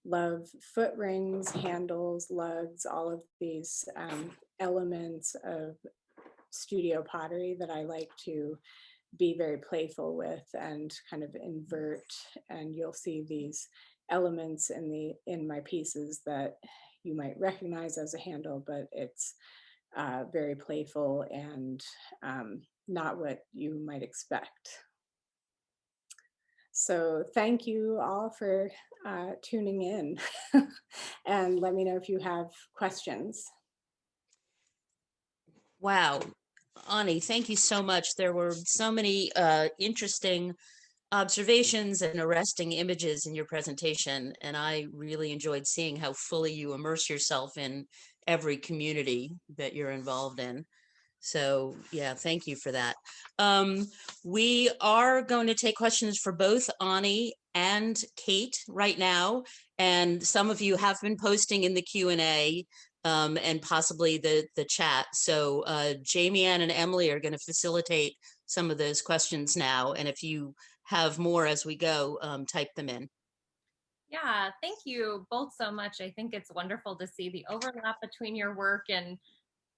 love foot rings, handles, lugs, all of these elements of studio pottery that I like to be very playful with and kind of invert. And you'll see these elements in my pieces that you might recognize as a handle, but it's very playful and not what you might expect. So thank you all for tuning in and let me know if you have questions. Wow. Ani, thank you so much. There were so many interesting observations and arresting images in your presentation, and I really enjoyed seeing how fully you immerse yourself in every community that you're involved in. So yeah, thank you for that. We are going to take questions for both Ani and Kate right now, and some of you have been posting in the Q&A and possibly the chat. So Jamie Ann and Emily are going to facilitate some of those questions now, and if you have more as we go, type them in. Yeah, thank you both so much. I think it's wonderful to see the overlap between your work, and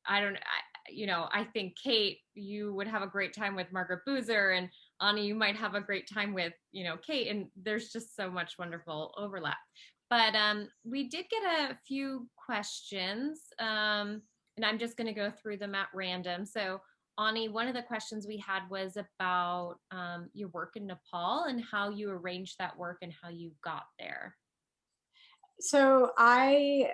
I think Kate, you would have a great time with Margaret Boozer, and Ani, you might have a great time with, Kate, and there's just so much wonderful overlap. But we did get a few questions, and I'm just going to go through them at random. So Ani, one of the questions we had was about your work in Nepal and how you arranged that work and how you got there. So I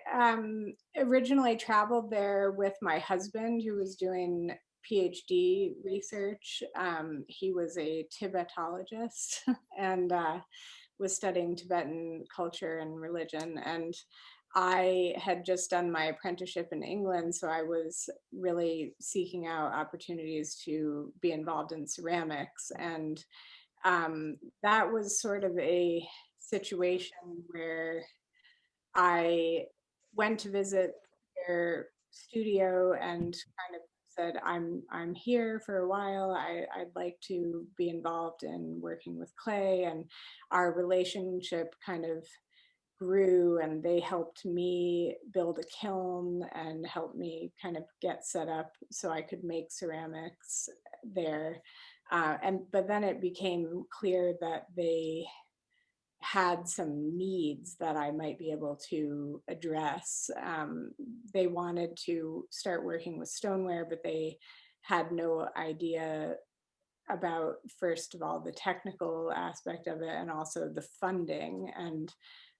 originally traveled there with my husband, who was doing PhD research. He was a Tibetologist and was studying Tibetan culture and religion. And I had just done my apprenticeship in England, so I was really seeking out opportunities to be involved in ceramics. And that was sort of a situation where I went to visit their studio and kind of said, I'm here for a while. I'd like to be involved in working with clay, and our relationship kind of grew, and they helped me build a kiln and helped me kind of get set up so I could make ceramics there. But then it became clear that they had some needs that I might be able to address. They wanted to start working with stoneware, but they had no idea about, first of all, the technical aspect of it and also the funding. And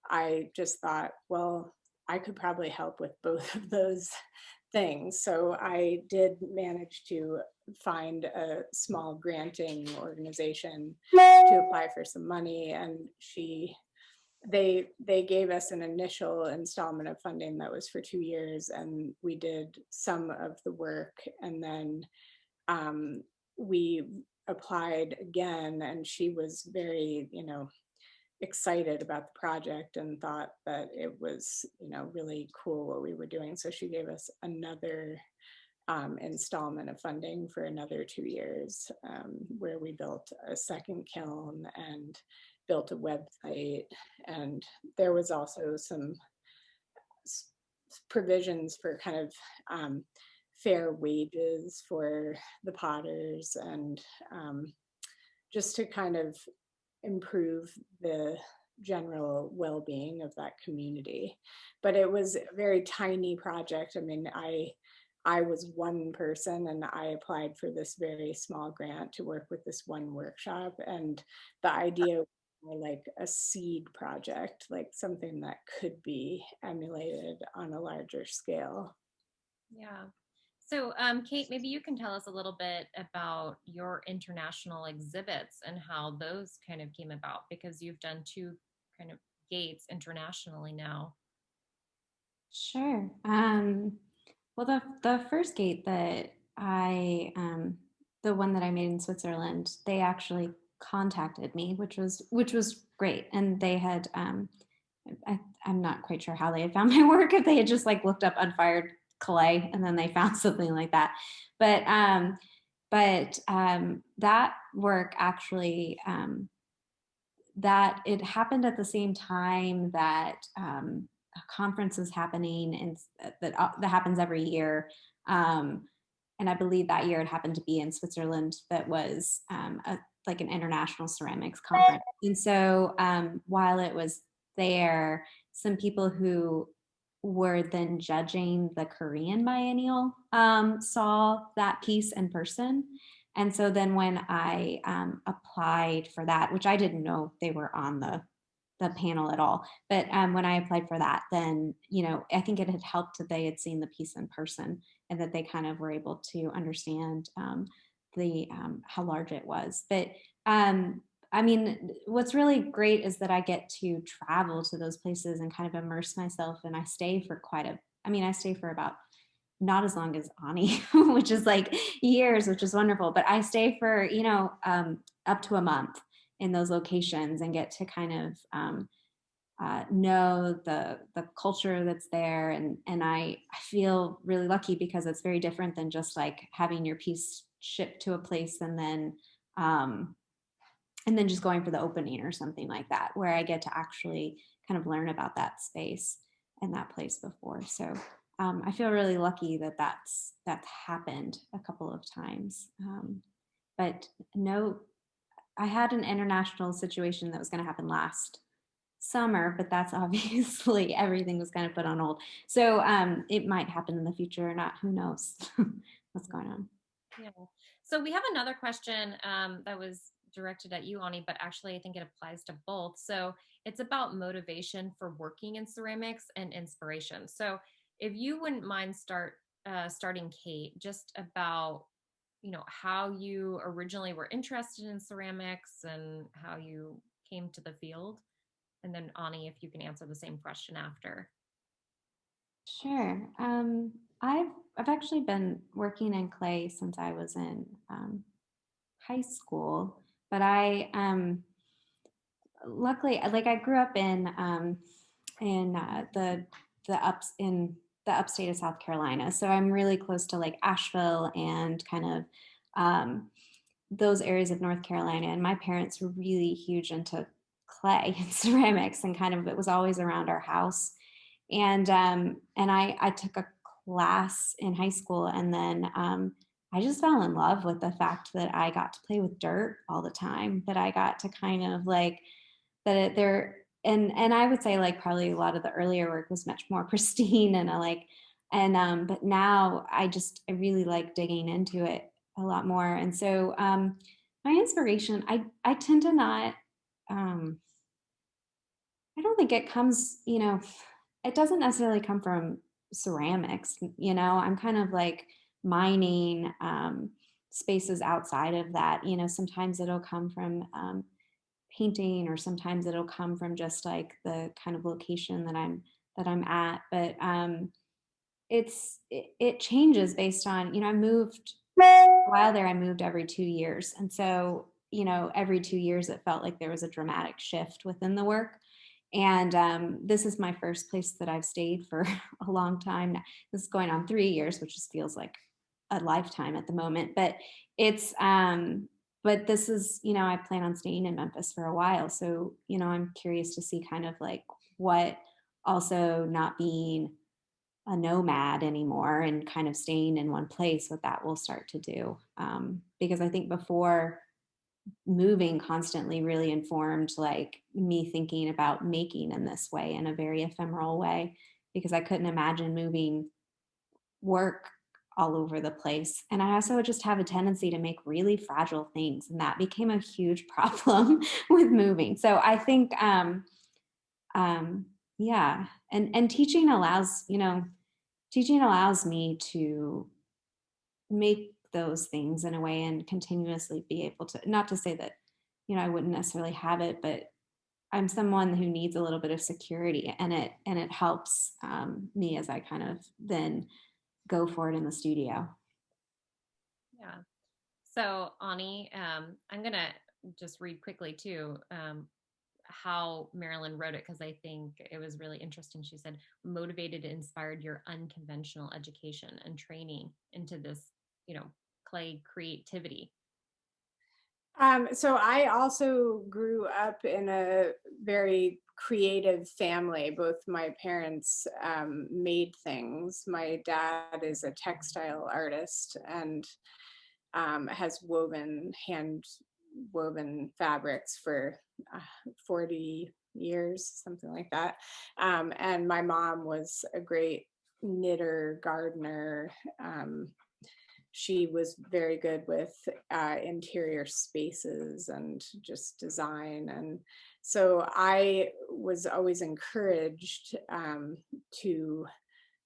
I just thought, well, I could probably help with both of those things. So I did manage to find a small granting organization to apply for some money, and they gave us an initial installment of funding that was for 2 years, and we did some of the work, and then we applied again, and she was very excited about the project and thought that it was really cool what we were doing, so she gave us another installment of funding for another 2 years, where we built a second kiln and built a website. And there was also some provisions for kind of fair wages for the potters, and just to kind of improve the general well-being of that community. But it was a very tiny project. I mean, I was one person and I applied for this very small grant to work with this one workshop, and the idea was more like a seed project, like something that could be emulated on a larger scale. Yeah. So, Kate, maybe you can tell us a little bit about your international exhibits and how those kind of came about, because you've done 2 kind of gates internationally now. Sure. Well, the first gate that the one that I made in Switzerland, they actually contacted me, which was great. And they had, I'm not quite sure how they had found my work, if they had just like looked up unfired clay and then they found something like that. But that work actually, that it happened at the same time that a conference was happening, and that happens every year. And I believe that year it happened to be in Switzerland. That was like an international ceramics conference. And so while it was there, some people who were then judging the Korean biennial saw that piece in person. And so then when I applied for that, which I didn't know they were on the panel at all, but when I applied for that, then, you know, I think it had helped that they had seen the piece in person and that they kind of were able to understand how large it was. But I mean, what's really great is that I get to travel to those places and kind of immerse myself, and I stay for I stay for about not as long as Ani, which is like years, which is wonderful. But I stay for, you know, up to a month in those locations and get to kind of know the culture that's there. And I feel really lucky because it's very different than just like having your piece shipped to a place and then just going for the opening or something like that, where I get to actually kind of learn about that space and that place before. So I feel really lucky that that's happened a couple of times. But no, I had an international situation that was going to happen last summer, but that's obviously everything was kind of put on hold. So it might happen in the future or not. Who knows what's going on? Yeah. So we have another question that was directed at you, Ani, but actually I think it applies to both. So it's about motivation for working in ceramics and inspiration. So if you wouldn't mind starting, Kate, just about, you know, how you originally were interested in ceramics and how you came to the field. And then Ani, if you can answer the same question after. Sure. I've actually been working in clay since I was in high school, but I luckily, like, I grew up in the upstate of South Carolina, so I'm really close to like Asheville and kind of those areas of North Carolina. And my parents were really huge into clay and ceramics, and kind of it was always around our house. And I took a class in high school, and then I just fell in love with the fact that I got to play with dirt all the time, that I got to kind of like and I would say like probably a lot of the earlier work was much more pristine but now I really like digging into it a lot more. And so my inspiration, I tend to not I don't think it comes, you know, it doesn't necessarily come from ceramics, you know. I'm kind of like mining spaces outside of that, you know. Sometimes it'll come from painting, or sometimes it'll come from just like the kind of location that I'm at. But it changes based on, you know, while there I moved every 2 years, and so, you know, every 2 years it felt like there was a dramatic shift within the work. And this is my first place that I've stayed for a long time now. This is going on 3 years, which just feels like a lifetime at the moment, but it's, but this is, I plan on staying in Memphis for a while. So, I'm curious to see kind of like what also not being a nomad anymore and kind of staying in one place, what that will start to do. Because I think before, moving constantly really informed like me thinking about making in this way, in a very ephemeral way, because I couldn't imagine moving work all over the place. And I also just have a tendency to make really fragile things. And that became a huge problem with moving. So I think, yeah. And teaching allows, teaching allows me to make those things in a way and continuously be able to, not to say that, I wouldn't necessarily have it, but I'm someone who needs a little bit of security, and it helps me as I kind of then go for it in the studio. Yeah. So Ani, I'm gonna just read quickly too how Marilyn wrote it, because I think it was really interesting. She said, motivated and inspired your unconventional education and training into this, clay creativity. So I also grew up in a very creative family. Both my parents made things. My dad is a textile artist and has hand woven fabrics for 40 years, something like that. And my mom was a great knitter, gardener. She was very good with interior spaces and just design. And so I was always encouraged to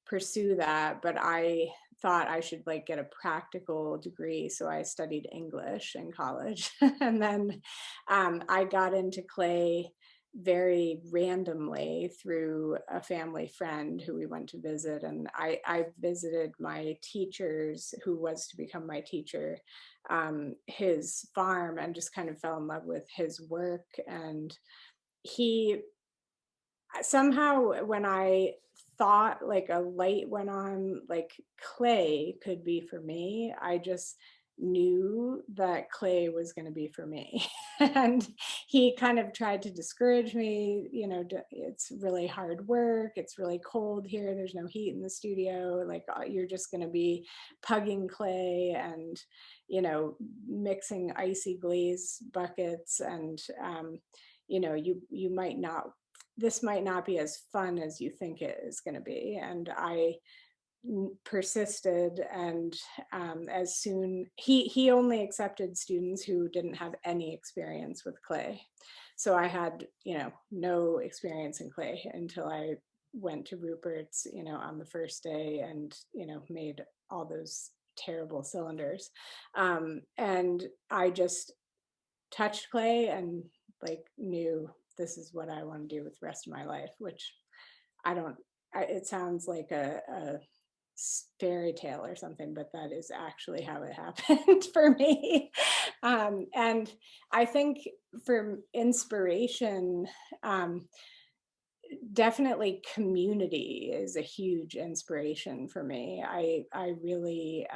pursue that, but I thought I should like get a practical degree. So I studied English in college. And then I got into clay very randomly through a family friend who we went to visit. And I visited my teachers, who was to become my teacher, his farm, and just kind of fell in love with his work. And he somehow, when I thought like a light went on, like clay could be for me, I just knew that clay was going to be for me. And he kind of tried to discourage me, it's really hard work, it's really cold here, there's no heat in the studio, like you're just going to be pugging clay and mixing icy glaze buckets, and you might not, this might not be as fun as you think it is going to be. And I persisted, and as soon, he only accepted students who didn't have any experience with clay. So I had no experience in clay until I went to Rupert's on the first day, and made all those terrible cylinders, and I just touched clay and like knew this is what I want to do with the rest of my life, which it sounds like a fairy tale or something, but that is actually how it happened for me. And I think for inspiration, definitely community is a huge inspiration for me. I really,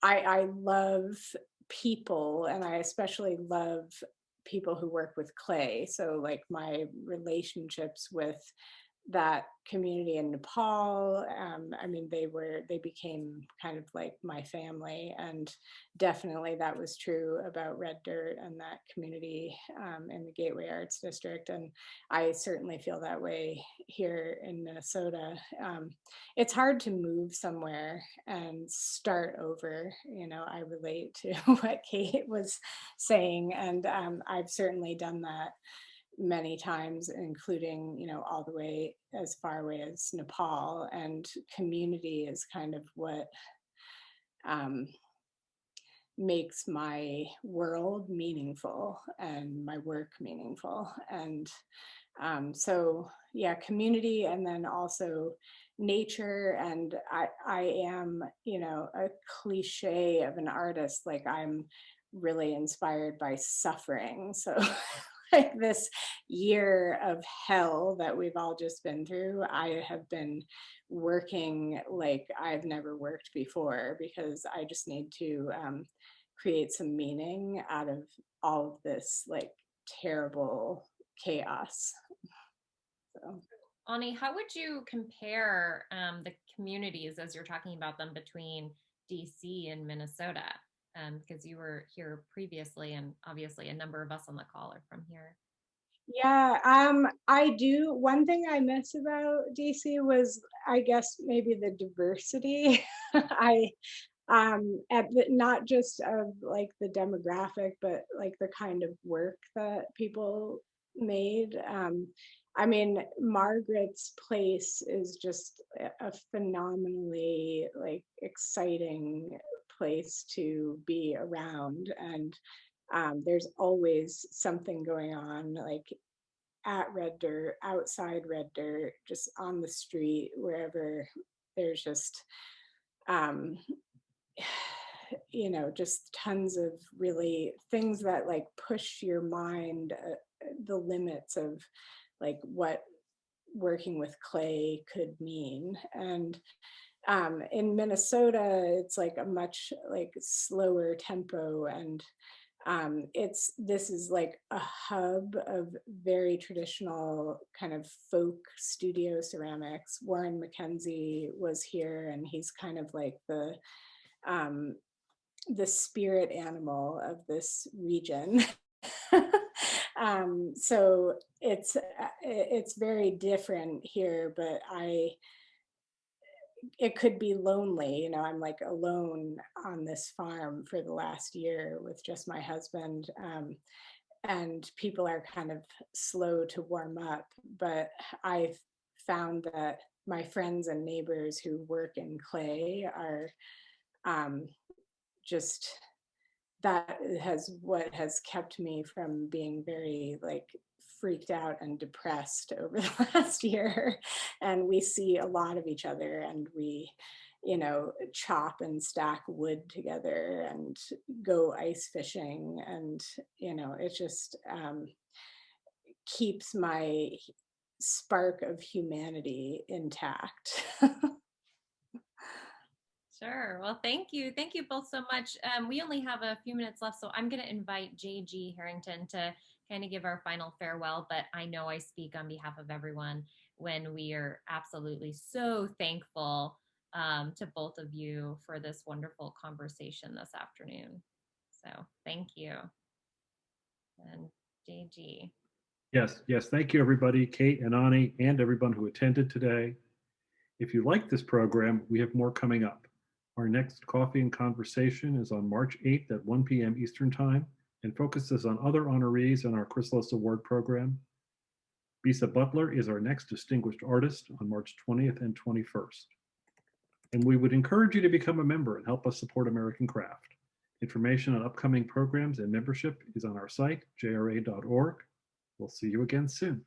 I love people, and I especially love people who work with clay. So like my relationships with that community in Nepal, I mean, they became kind of like my family, and definitely that was true about Red Dirt and that community in the Gateway Arts District. And I certainly feel that way here in Minnesota. It's hard to move somewhere and start over. I relate to what Kate was saying, and I've certainly done that many times, including, all the way as far away as Nepal. And community is kind of what makes my world meaningful and my work meaningful. And so yeah, community, and then also nature. And I am, a cliche of an artist, like I'm really inspired by suffering. So like this year of hell that we've all just been through, I have been working like I've never worked before, because I just need to create some meaning out of all of this like terrible chaos. So. Ani, how would you compare the communities as you're talking about them between DC and Minnesota? Because you were here previously, and obviously a number of us on the call are from here. Yeah, I do. One thing I miss about DC was, I guess, maybe the diversity. I not just of like the demographic, but like the kind of work that people made. I mean, Margaret's place is just a phenomenally like exciting place to be around, and there's always something going on, like at Red Dirt, outside Red Dirt, just on the street, wherever. There's just you know, just tons of really things that like push your mind the limits of like what working with clay could mean. And in Minnesota, it's like a much like slower tempo, and this is like a hub of very traditional kind of folk studio ceramics. Warren McKenzie was here, and he's kind of like the spirit animal of this region. So it's very different here, but it could be lonely, you know. I'm like alone on this farm for the last year with just my husband, and people are kind of slow to warm up, but I've found that my friends and neighbors who work in clay are just, that what has kept me from being very like freaked out and depressed over the last year. And we see a lot of each other, and we, you know, chop and stack wood together and go ice fishing, and you know, it just keeps my spark of humanity intact. Sure. Well, thank you. Thank you both so much. We only have a few minutes left, so I'm going to invite JG Harrington to kind of give our final farewell, but I know I speak on behalf of everyone when we are absolutely so thankful to both of you for this wonderful conversation this afternoon. So thank you. And JG. Yes, thank you everybody, Kate and Ani, and everyone who attended today. If you like this program, we have more coming up. Our next Coffee and Conversation is on March 8th at 1 p.m. Eastern Time and focuses on other honorees in our Chrysalis Award program. Bisa Butler is our next distinguished artist on March 20th and 21st. And we would encourage you to become a member and help us support American craft. Information on upcoming programs and membership is on our site, jra.org. We'll see you again soon.